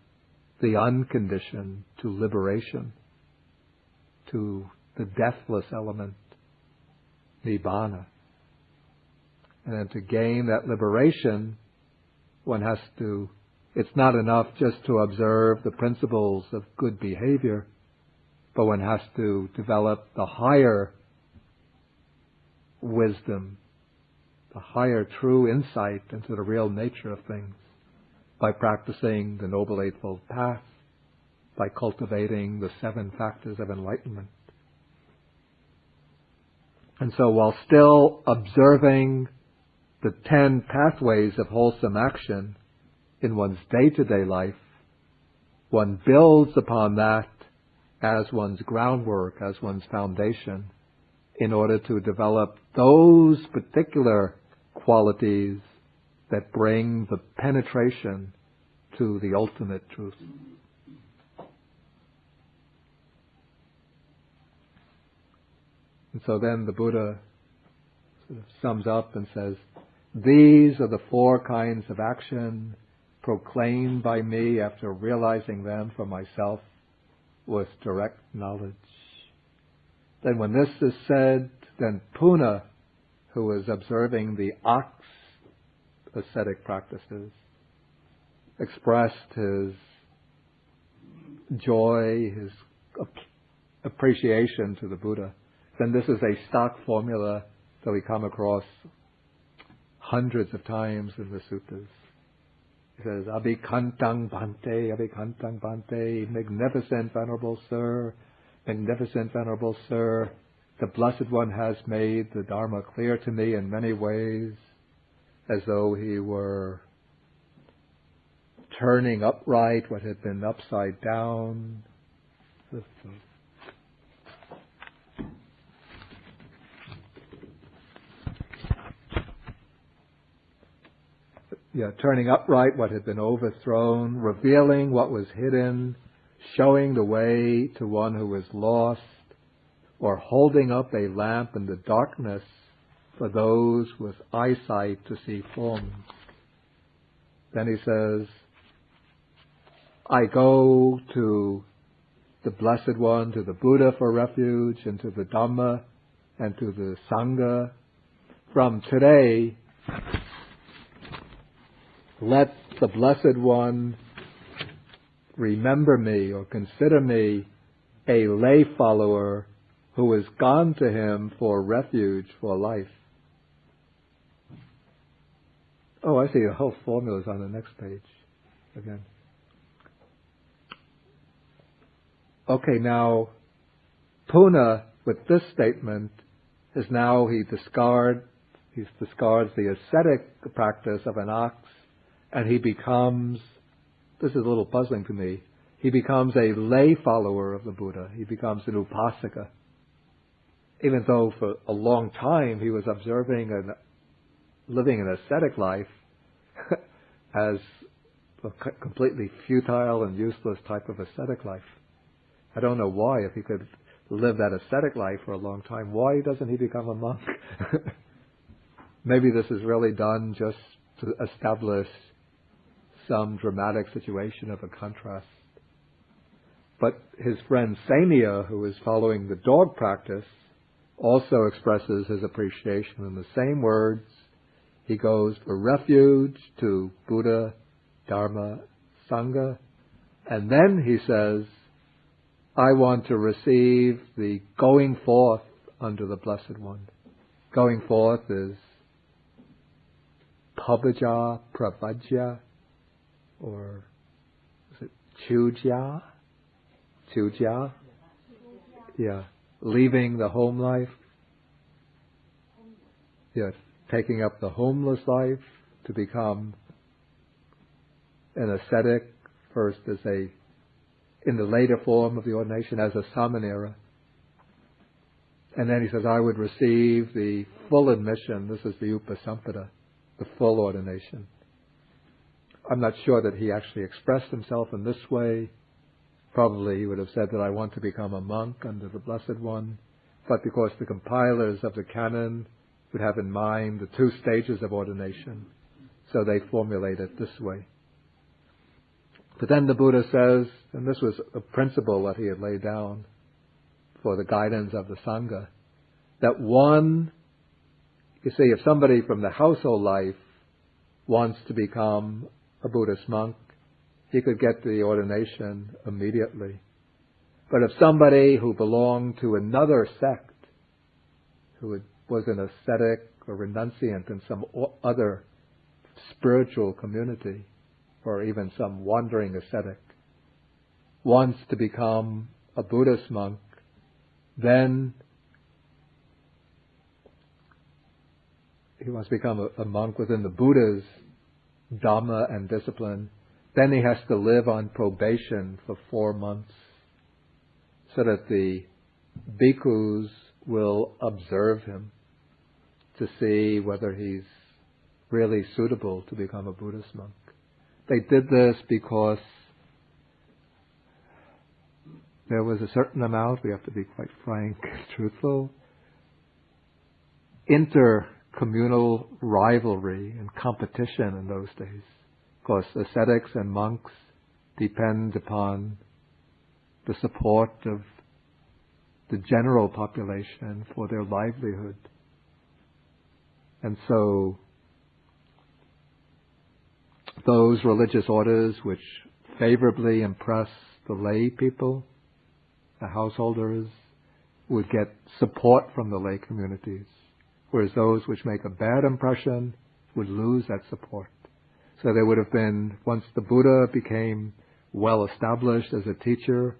the unconditioned, to liberation, to the deathless element, nibbana. And then to gain that liberation, one has to it's not enough just to observe the principles of good behavior, but one has to develop the higher wisdom, the higher true insight into the real nature of things by practicing the Noble Eightfold Path, by cultivating the 7 factors of enlightenment. And so while still observing the 10 pathways of wholesome action in one's day-to-day life, one builds upon that as one's groundwork, as one's foundation, in order to develop those particular qualities that bring the penetration to the ultimate truth. And so then the Buddha sort of sums up and says, these are the 4 kinds of action proclaimed by me after realizing them for myself with direct knowledge. Then when this is said, then Puna, who is observing the ox ascetic practices, expressed his joy, his appreciation to the Buddha. Then this is a stock formula that we come across hundreds of times in the suttas. He says, Abhikantang Bhante, magnificent Venerable Sir, the Blessed One has made the Dharma clear to me in many ways, as though he were turning upright what had been upside down. Turning upright what had been overthrown, revealing what was hidden, showing the way to one who was lost, or holding up a lamp in the darkness for those with eyesight to see forms. Then he says, I go to the Blessed One, to the Buddha for refuge, and to the Dhamma, and to the Sangha. From today, let the Blessed One remember me or consider me a lay follower who has gone to him for refuge for life. Oh, I see. The whole formula is on the next page again. Okay, now Puna, with this statement, is now he discards the ascetic practice of an ox, and he becomes, this is a little puzzling to me, he becomes a lay follower of the Buddha. He becomes an upasaka. Even though for a long time he was observing and living an ascetic life as a completely futile and useless type of ascetic life. I don't know why, if he could live that ascetic life for a long time, why doesn't he become a monk? Maybe this is really done just to establish some dramatic situation of a contrast. But his friend Samya, who is following the dog practice, also expresses his appreciation in the same words. He goes for refuge to Buddha, Dharma, Sangha, and then he says, I want to receive the going forth under the Blessed One. Going forth is Pabhaja, Pravajya, or is it Chujya? Chujya? Yeah. Leaving the home life. Yes. Taking up the homeless life to become an ascetic, first as in the later form of the ordination as a samanera. And then he says, I would receive the full admission. This is the upasampada, the full ordination. I'm not sure that he actually expressed himself in this way. Probably he would have said that I want to become a monk under the Blessed One. But because the compilers of the canon would have in mind the 2 stages of ordination, so they formulate it this way. But then the Buddha says, and this was a principle that he had laid down for the guidance of the Sangha, that one, you see, if somebody from the household life wants to become a Buddhist monk, he could get the ordination immediately. But if somebody who belonged to another sect, who was an ascetic or renunciant in some other spiritual community, or even some wandering ascetic, wants to become a Buddhist monk, then he wants to become a monk within the Buddha's Dhamma and discipline, then he has to live on probation for 4 months so that the bhikkhus will observe him to see whether he's really suitable to become a Buddhist monk. They did this because there was a certain amount, we have to be quite frank, truthful, intercommunal rivalry and competition in those days. Of course, ascetics and monks depend upon the support of the general population for their livelihood. And so those religious orders which favorably impress the lay people, the householders, would get support from the lay communities, whereas those which make a bad impression would lose that support. So there would have been, once the Buddha became well established as a teacher,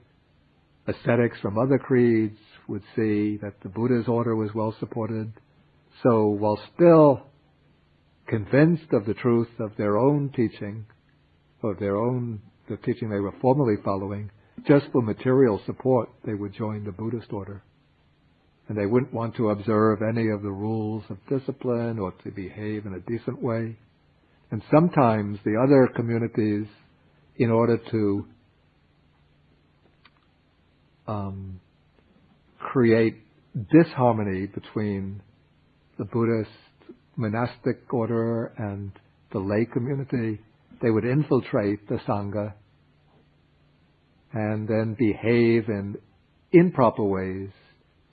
ascetics from other creeds would see that the Buddha's order was well supported. So while still convinced of the truth of their own teaching, the teaching they were formerly following, just for material support, they would join the Buddhist order. And they wouldn't want to observe any of the rules of discipline or to behave in a decent way. And sometimes the other communities, in order to create disharmony between the Buddhist monastic order and the lay community, they would infiltrate the Sangha and then behave in improper ways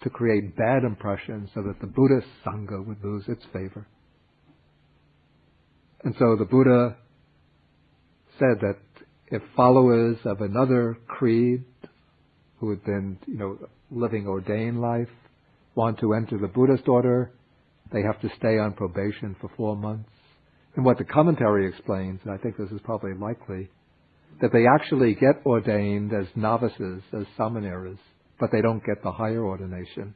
to create bad impressions so that the Buddhist Sangha would lose its favor. And so the Buddha said that if followers of another creed who had been, living ordained life, want to enter the Buddhist order, they have to stay on probation for 4 months. And what the commentary explains, and I think this is probably likely, that they actually get ordained as novices, as samaneras, but they don't get the higher ordination.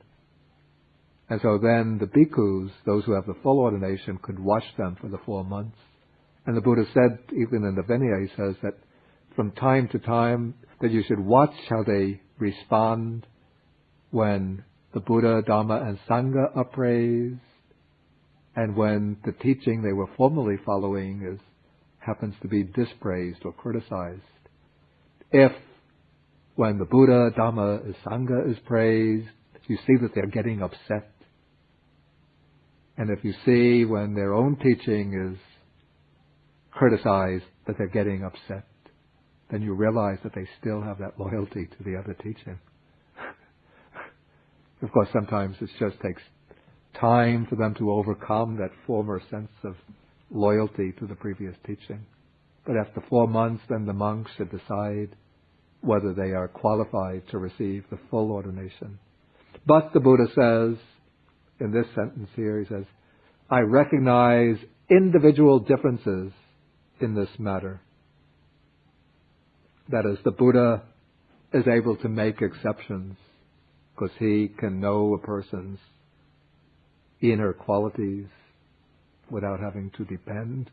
And so then the bhikkhus, those who have the full ordination, could watch them for the 4 months. And the Buddha said, even in the Vinaya, he says that from time to time, that you should watch how they respond when the Buddha, Dhamma, and Sangha are praised, and when the teaching they were formerly following happens to be dispraised or criticized. If, when the Buddha, Dhamma, and Sangha is praised, you see that they're getting upset. And if you see when their own teaching is criticized that they're getting upset, then you realize that they still have that loyalty to the other teaching. Of course, sometimes it just takes time for them to overcome that former sense of loyalty to the previous teaching. But after 4 months, then the monks should decide whether they are qualified to receive the full ordination. But the Buddha says, in this sentence here, he says, I recognize individual differences in this matter. That is, the Buddha is able to make exceptions because he can know a person's inner qualities without having to depend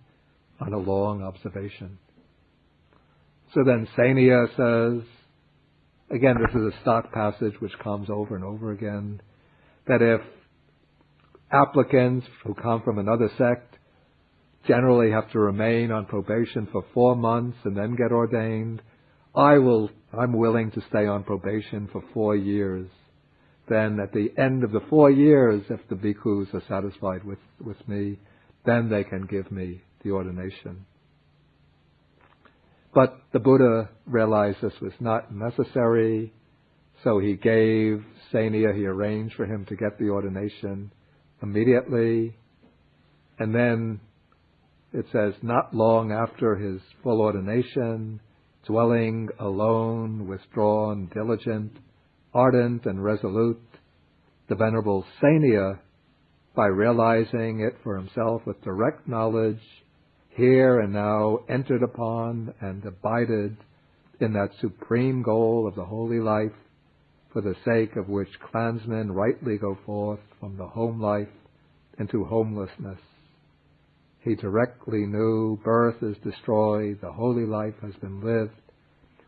on a long observation. So then Sainiya says, again, this is a stock passage which comes over and over again, that if applicants who come from another sect generally have to remain on probation for 4 months and then get ordained, I'm willing to stay on probation for 4 years. Then at the end of the 4 years, if the bhikkhus are satisfied with me, then they can give me the ordination. But the Buddha realized this was not necessary, so he gave Sainiya, he arranged for him to get the ordination immediately. And then it says, not long after his full ordination, dwelling alone, withdrawn, diligent, ardent and resolute, the Venerable Sanya, by realizing it for himself with direct knowledge, here and now entered upon and abided in that supreme goal of the holy life, for the sake of which clansmen rightly go forth from the home life into homelessness. He directly knew birth is destroyed, the holy life has been lived,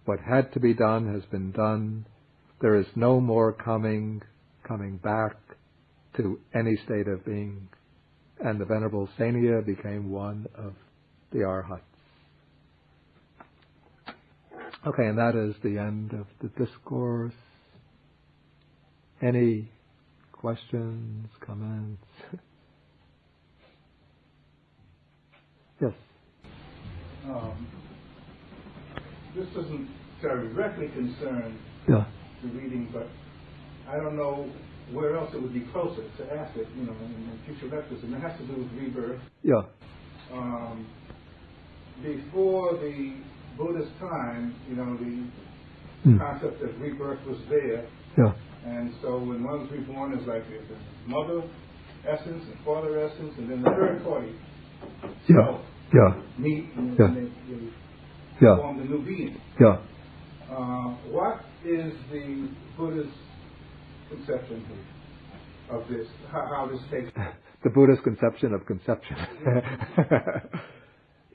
what had to be done has been done, there is no more coming back to any state of being. And the Venerable Sanya became one of the Arhats. Okay, and that is the end of the discourse. Any questions, comments? Yes. This doesn't directly concern Yeah. the reading, but I don't know where else it would be closer to ask it, in future lectures, and it has to do with rebirth. Yeah. Before the Buddha's time, the concept of rebirth was there. Yeah. And so when one is reborn, it's like there's a mother essence and father essence, and then the third party Yeah. Yeah. meet and Yeah. they form the new being. Yeah. What is the Buddha's conception of this? How this takes place? The Buddha's conception of conception.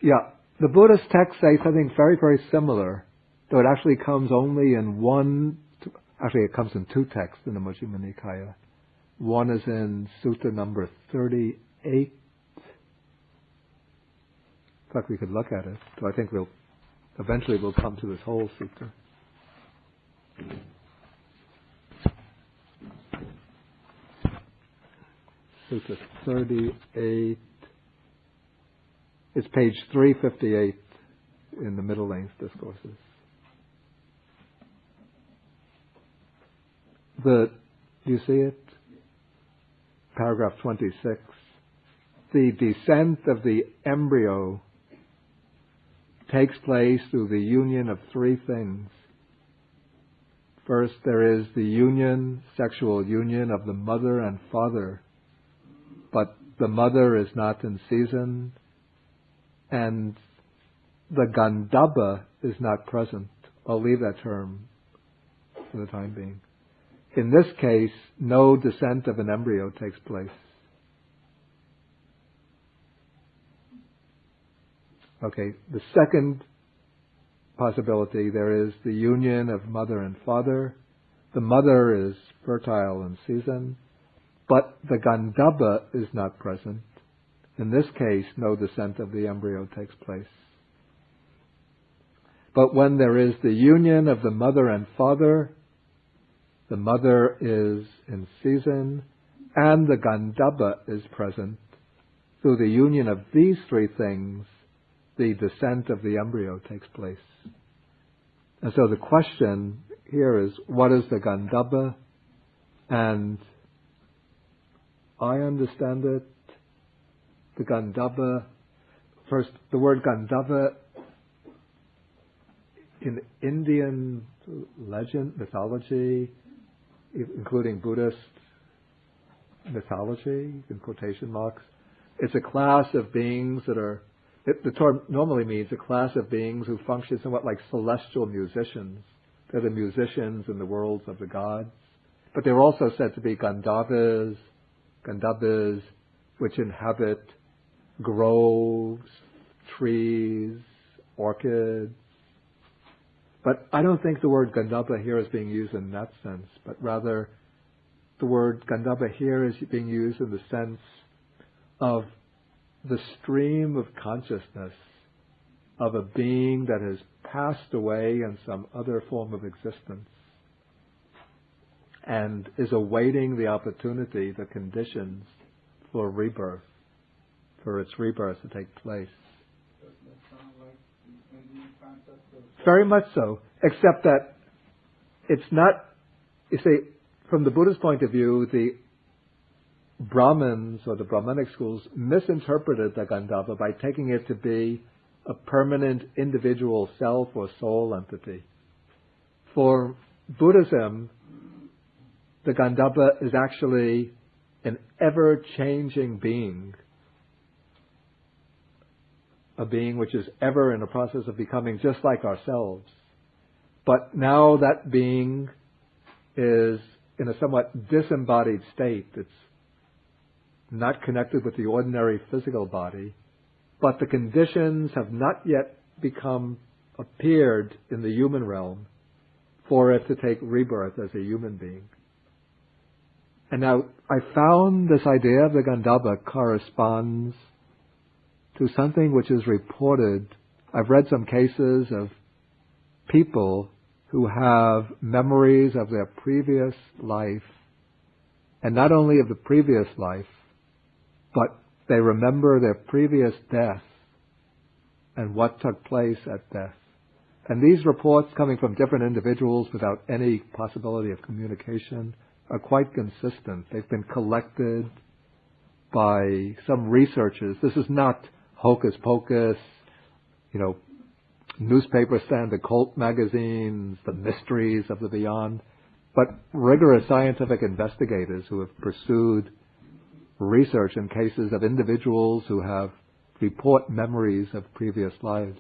Yeah. The Buddhist texts say something very, very similar, though it actually comes only in one. Actually, it comes in two texts in the Majjhima Nikaya. One is in Sutta number 38. In fact, we could look at it. So I think eventually we'll come to this whole sutta. Sutta 38. It's page 358 in the Middle Length Discourses. Do you see it? Paragraph 26. The descent of the embryo takes place through the union of three things. First, there is the sexual union of the mother and father, but the mother is not in season, and the Gandhabba is not present. I'll leave that term for the time being. In this case, no descent of an embryo takes place. Okay, the second possibility, there is the union of mother and father. The mother is fertile in season, but the Gandhabba is not present. In this case, no descent of the embryo takes place. But when there is the union of the mother and father, the mother is in season, and the Gandhabba is present. Through the union of these three things, the descent of the embryo takes place. And so the question here is, what is the Gandhabba? And I understand it, the Gandhabba, first, the word Gandhabba in Indian legend, mythology, including Buddhist mythology, in quotation marks, it's a class of beings that are, the term normally means a class of beings who function somewhat like celestial musicians. They're the musicians in the worlds of the gods. But they're also said to be Gandhabas, which inhabit groves, trees, orchids. But I don't think the word Gandhabba here is being used in that sense, but rather the word Gandhabba here is being used in the sense of the stream of consciousness of a being that has passed away in some other form of existence and is awaiting the opportunity, the conditions for rebirth, for its rebirth to take place. Doesn't that sound like the Indian concept of... Very much so, except that it's not, you see, from the Buddhist point of view, the Brahmins or the Brahmanic schools misinterpreted the Gandhabba by taking it to be a permanent individual self or soul entity. For Buddhism, the Gandhabba is actually an ever-changing being, a being which is ever in a process of becoming just like ourselves. But now that being is in a somewhat disembodied state. It's not connected with the ordinary physical body, but the conditions have not yet appeared in the human realm for it to take rebirth as a human being. And now I found this idea of the Gandhabba corresponds to something which is reported. I've read some cases of people who have memories of their previous life, and not only of the previous life, but they remember their previous death and what took place at death. And these reports, coming from different individuals without any possibility of communication, are quite consistent. They've been collected by some researchers. This is not hocus pocus, newspaper stand, occult magazines, the mysteries of the beyond, but rigorous scientific investigators who have pursued research in cases of individuals who have report memories of previous lives.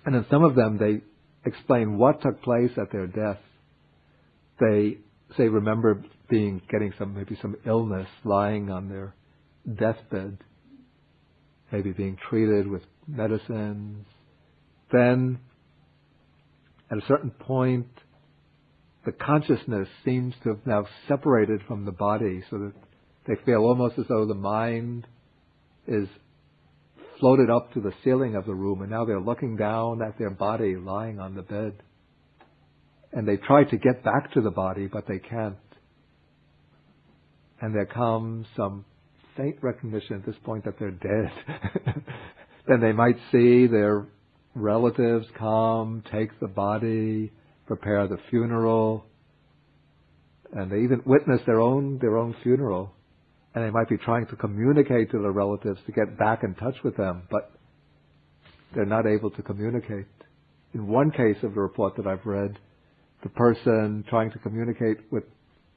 And in some of them, they explain what took place at their death. They say remember getting some illness, lying on their deathbed, maybe being treated with medicines. Then, at a certain point, the consciousness seems to have now separated from the body, so that they feel almost as though the mind is floated up to the ceiling of the room, and now they're looking down at their body lying on the bed. And they try to get back to the body, but they can't. And there comes some faint recognition at this point that they're dead. Then they might see their relatives come, take the body, prepare the funeral, and they even witness their own funeral. And they might be trying to communicate to the relatives to get back in touch with them, but they're not able to communicate. In one case of the report that I've read, the person trying to communicate with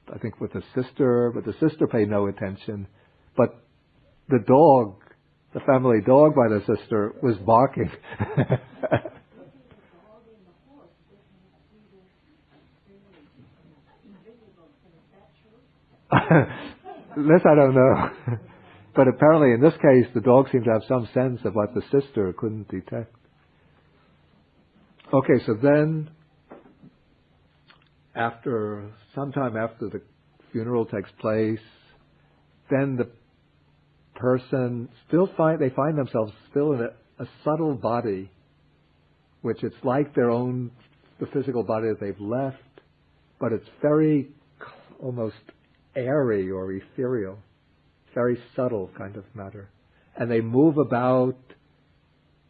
the sister, but the sister paid no attention. But the dog, the family dog by the sister, was barking. This I don't know. But apparently in this case, the dog seemed to have some sense of what the sister couldn't detect. Okay, so then, sometime after the funeral takes place, then the person they find themselves still in a subtle body, which it's like the physical body that they've left, but it's very almost airy or ethereal, very subtle kind of matter. And they move about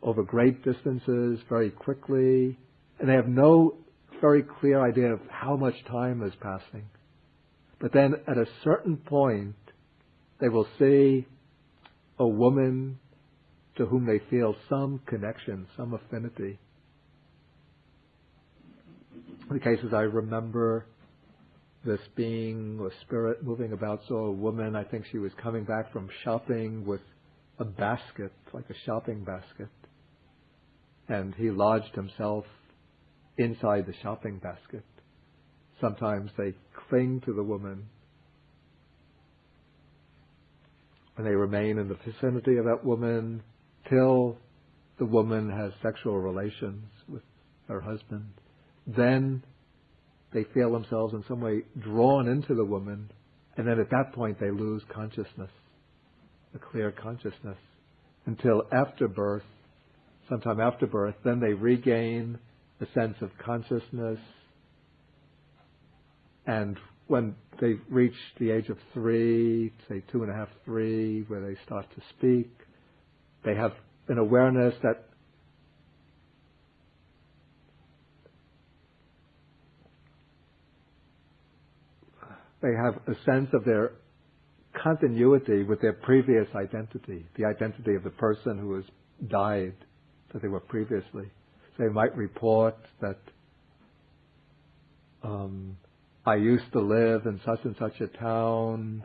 over great distances very quickly, and they have no very clear idea of how much time is passing. But then at a certain point, they will see a woman to whom they feel some connection, some affinity. In the cases I remember, this being or spirit moving about saw a woman, I think she was coming back from shopping with a basket, like a shopping basket. And he lodged himself inside the shopping basket. Sometimes they cling to the woman, and they remain in the vicinity of that woman till the woman has sexual relations with her husband. Then they feel themselves in some way drawn into the woman, and then at that point they lose consciousness, a clear consciousness, until after birth, sometime after birth, then they regain a sense of consciousness. And when they reach the age of 3, say 2.5, 3, where they start to speak, they have an awareness that they have a sense of their continuity with their previous identity, the identity of the person who was died that they were previously. So they might report that I used to live in such and such a town.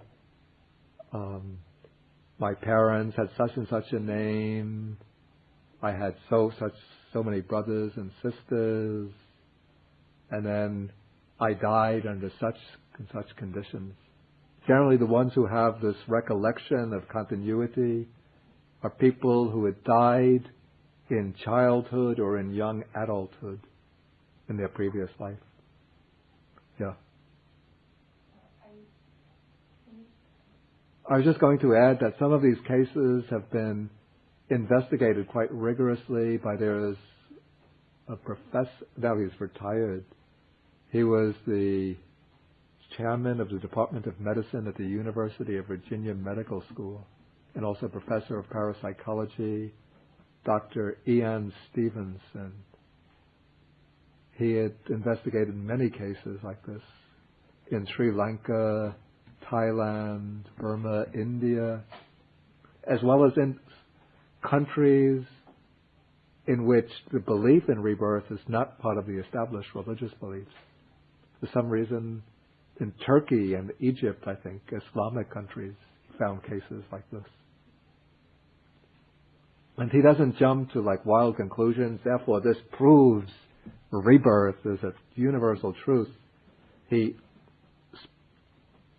My parents had such and such a name. I had so many brothers and sisters, and then I died under such and such conditions. Generally, the ones who have this recollection of continuity are people who had died in childhood or in young adulthood in their previous life. Yeah. I was just going to add that some of these cases have been investigated quite rigorously by there's a professor, now he's retired. He was the chairman of the Department of Medicine at the University of Virginia Medical School and also professor of parapsychology, Dr. Ian Stevenson. He had investigated many cases like this in Sri Lanka, Thailand, Burma, India, as well as in countries in which the belief in rebirth is not part of the established religious beliefs. For some reason, in Turkey and Egypt, I think, Islamic countries, he found cases like this. And he doesn't jump to like wild conclusions, therefore this proves rebirth is a universal truth. He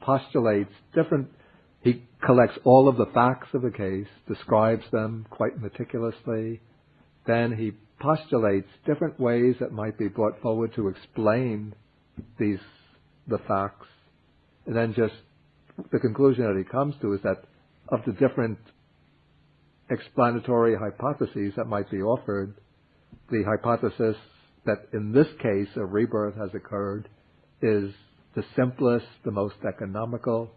postulates he collects all of the facts of the case, describes them quite meticulously, then he postulates different ways that might be brought forward to explain the facts, and then just the conclusion that he comes to is that of the different explanatory hypotheses that might be offered, the hypothesis that in this case a rebirth has occurred is the simplest, the most economical,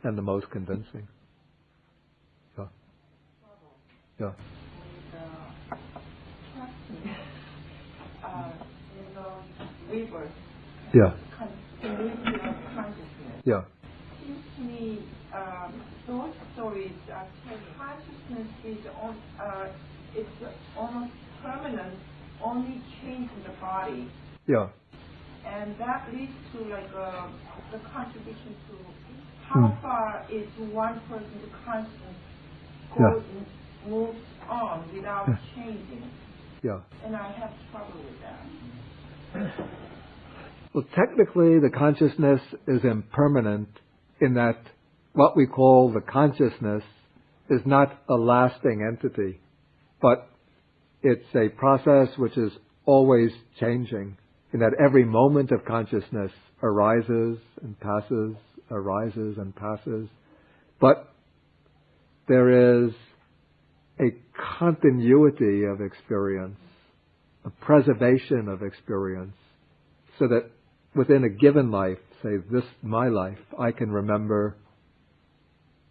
and the most convincing. Yeah. Yeah. Rebirth. Yeah. Continuity of consciousness. Yeah. Seems to me those stories consciousness is it's almost permanent, only change in the body. Yeah. And that leads to like the contradiction to how far is one person's consciousness moves on without changing. Yeah. And I have trouble with that. Well, technically the consciousness is impermanent in that what we call the consciousness is not a lasting entity, but it's a process which is always changing, in that every moment of consciousness arises and passes, arises and passes. But there is a continuity of experience, a preservation of experience, so that within a given life, say this, my life, I can remember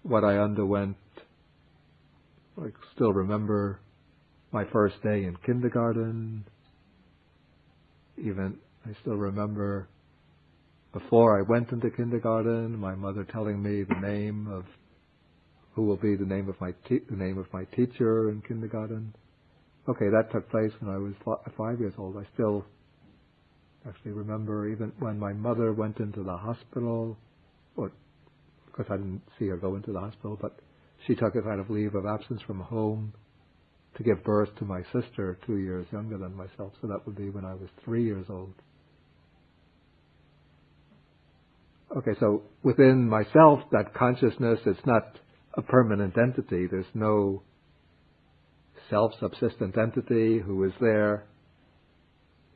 what I underwent. I still remember my first day in kindergarten. Even I still remember before I went into kindergarten, my mother telling me the name of who will be the name of my teacher in kindergarten. Okay, that took place when I was 5 years old. I still actually remember even when my mother went into the hospital, or of course I didn't see her go into the hospital, but she took a kind of leave of absence from home to give birth to my sister 2 years younger than myself. So that would be when I was 3 years old. Okay, so within myself, that consciousness, it's not a permanent entity. There's no self-subsistent entity who was there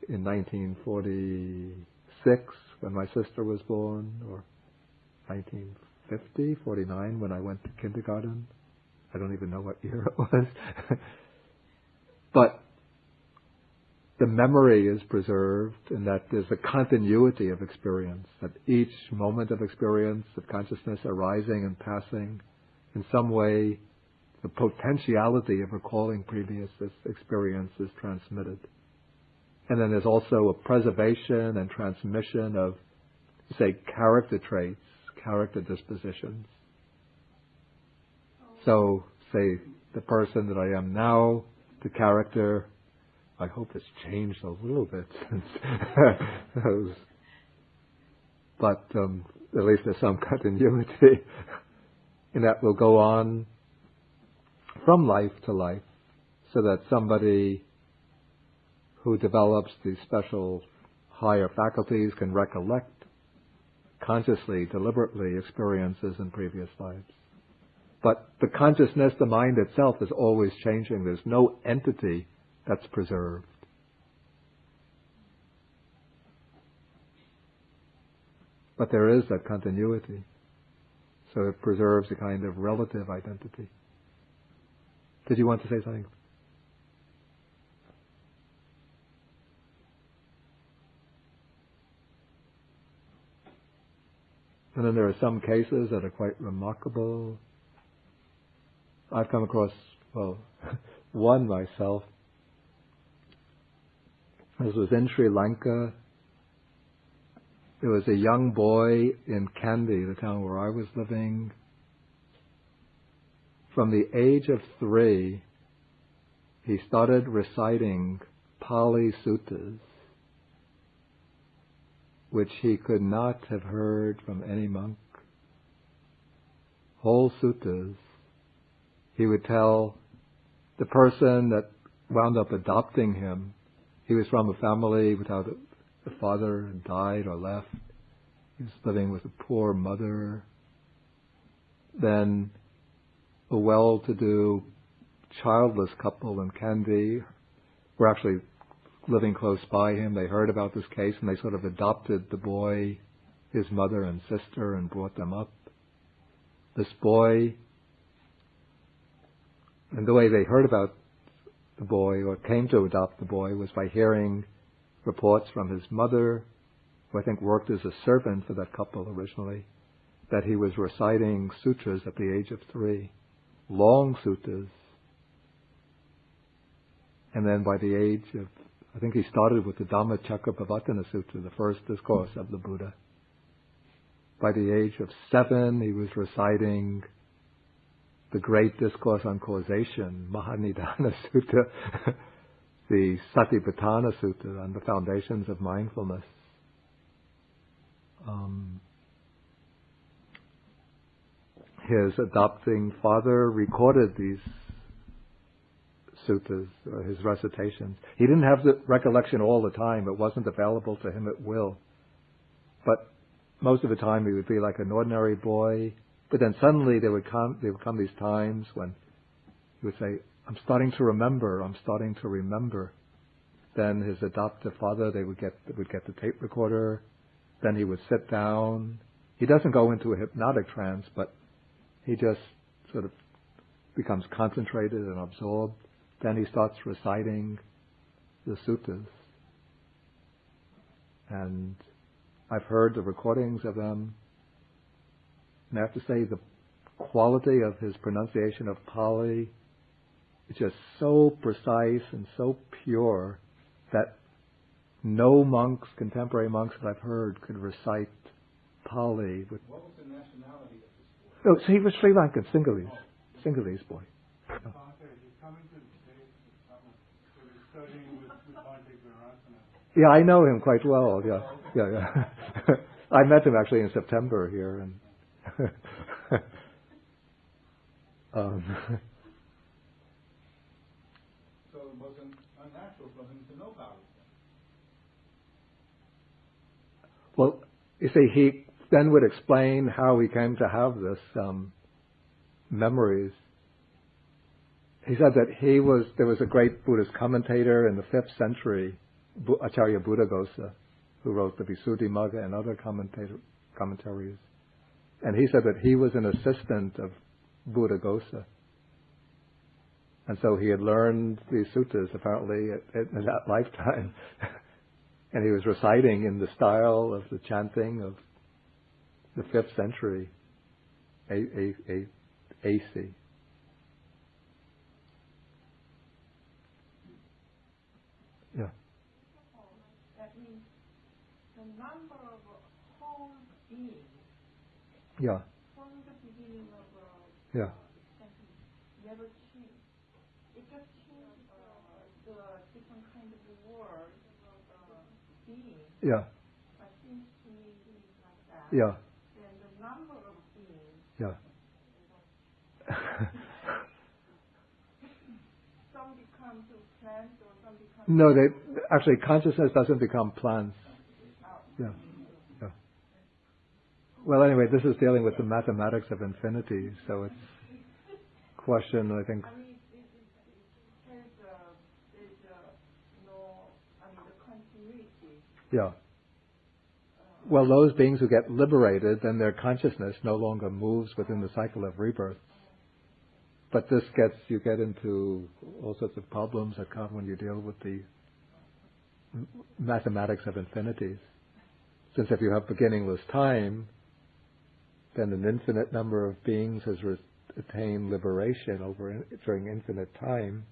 in 1946 when my sister was born, or 1950, 49 when I went to kindergarten. I don't even know what year it was. But the memory is preserved in that there's a continuity of experience, that each moment of experience, of consciousness arising and passing, in some way, the potentiality of recalling previous experience is transmitted. And then there's also a preservation and transmission of, say, character traits, character dispositions. So, say, the person that I am now the character, I hope it's changed a little bit since those, but at least there's some continuity, and that will go on from life to life, so that somebody who develops these special higher faculties can recollect consciously, deliberately experiences in previous lives. But the consciousness, the mind itself, is always changing. There's no entity that's preserved. But there is that continuity. So it preserves a kind of relative identity. Did you want to say something? And then there are some cases that are quite remarkable. I've come across, one myself. This was in Sri Lanka. There was a young boy in Kandy, the town where I was living. From the age of 3, he started reciting Pali suttas, which he could not have heard from any monk. Whole suttas. He would tell the person that wound up adopting him. He was from a family without a father, had died or left. He was living with a poor mother. Then a well-to-do childless couple in Kandy were actually living close by him. They heard about this case and they sort of adopted the boy, his mother and sister, and brought them up. This boy, and the way they heard about the boy or came to adopt the boy was by hearing reports from his mother, who I think worked as a servant for that couple originally, that he was reciting sutras at the age of 3, long sutras. And then by the age of, I think he started with the Dhammacakkappavattana Sutta, the first discourse of the Buddha. By the age of 7, he was reciting the great discourse on causation, Mahanidana Sutta, the Satipatthana Sutta, on the foundations of mindfulness. His adopting father recorded these suttas, or his recitations. He didn't have the recollection all the time. It wasn't available to him at will. But most of the time he would be like an ordinary boy. But then suddenly there would come these times when he would say, I'm starting to remember. Then his adoptive father, they would get the tape recorder. Then he would sit down. He doesn't go into a hypnotic trance, but he just sort of becomes concentrated and absorbed. Then he starts reciting the suttas. And I've heard the recordings of them. And I have to say the quality of his pronunciation of Pali is just so precise and so pure that no monks, contemporary monks that I've heard, could recite Pali with. What was the nationality of this boy? Oh, so he was Sri Lankan, Sinhalese boy. He's coming to the States this summer, so he's studying with Bhante Gunaratana. Yeah, I know him quite well. Yeah. I met him actually in September here, and So it wasn't unnatural for him to know about it. well, you see, he then would explain how he came to have this memories. He said that there was a great Buddhist commentator in the 5th century, Acharya Buddhaghosa, who wrote the Visuddhimagga and other commentaries. And he said that he was an assistant of Buddhaghosa. And so he had learned these suttas apparently in that lifetime. And he was reciting in the style of the chanting of the 5th century AC. Yeah. That means the number of whole beings Yeah. from the beginning of Yeah. sentence never change. It just changes Yeah. But seems to me beings like that. Yeah. Then the number of beings. Yeah. Some become to plants or some become. No, actually consciousness doesn't become plants. Yeah. Yeah. Well, anyway, this is dealing with the mathematics of infinity, so it's question, I think. I mean, there's no, I mean, the continuity. Yeah. Well, those beings who get liberated, then their consciousness no longer moves within the cycle of rebirth. But you get into all sorts of problems that come when you deal with the mathematics of infinities. Since if you have beginningless time, then an infinite number of beings has attained liberation during infinite time,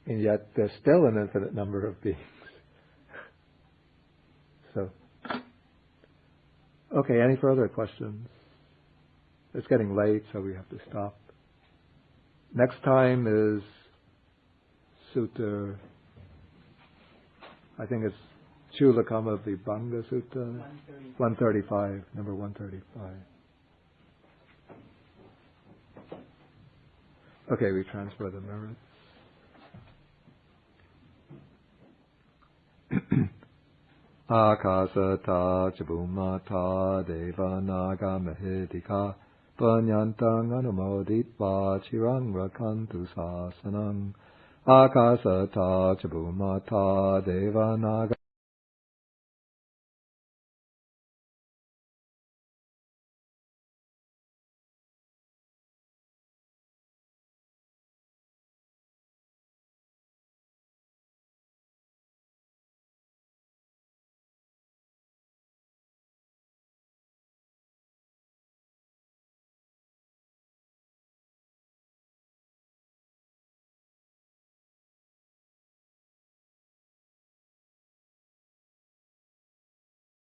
and yet there's still an infinite number of beings. So, okay, any further questions? It's getting late, so we have to stop. Next time is Sutta, I think it's Chulakama Vibhanga Sutta, 135, number 135. Okay, we transfer the merits. Akasata Chabumata Deva Naga Mahedika Panyantang Anumoditva Chirang Rakantu Sasanang Akasata Chabumata Deva Naga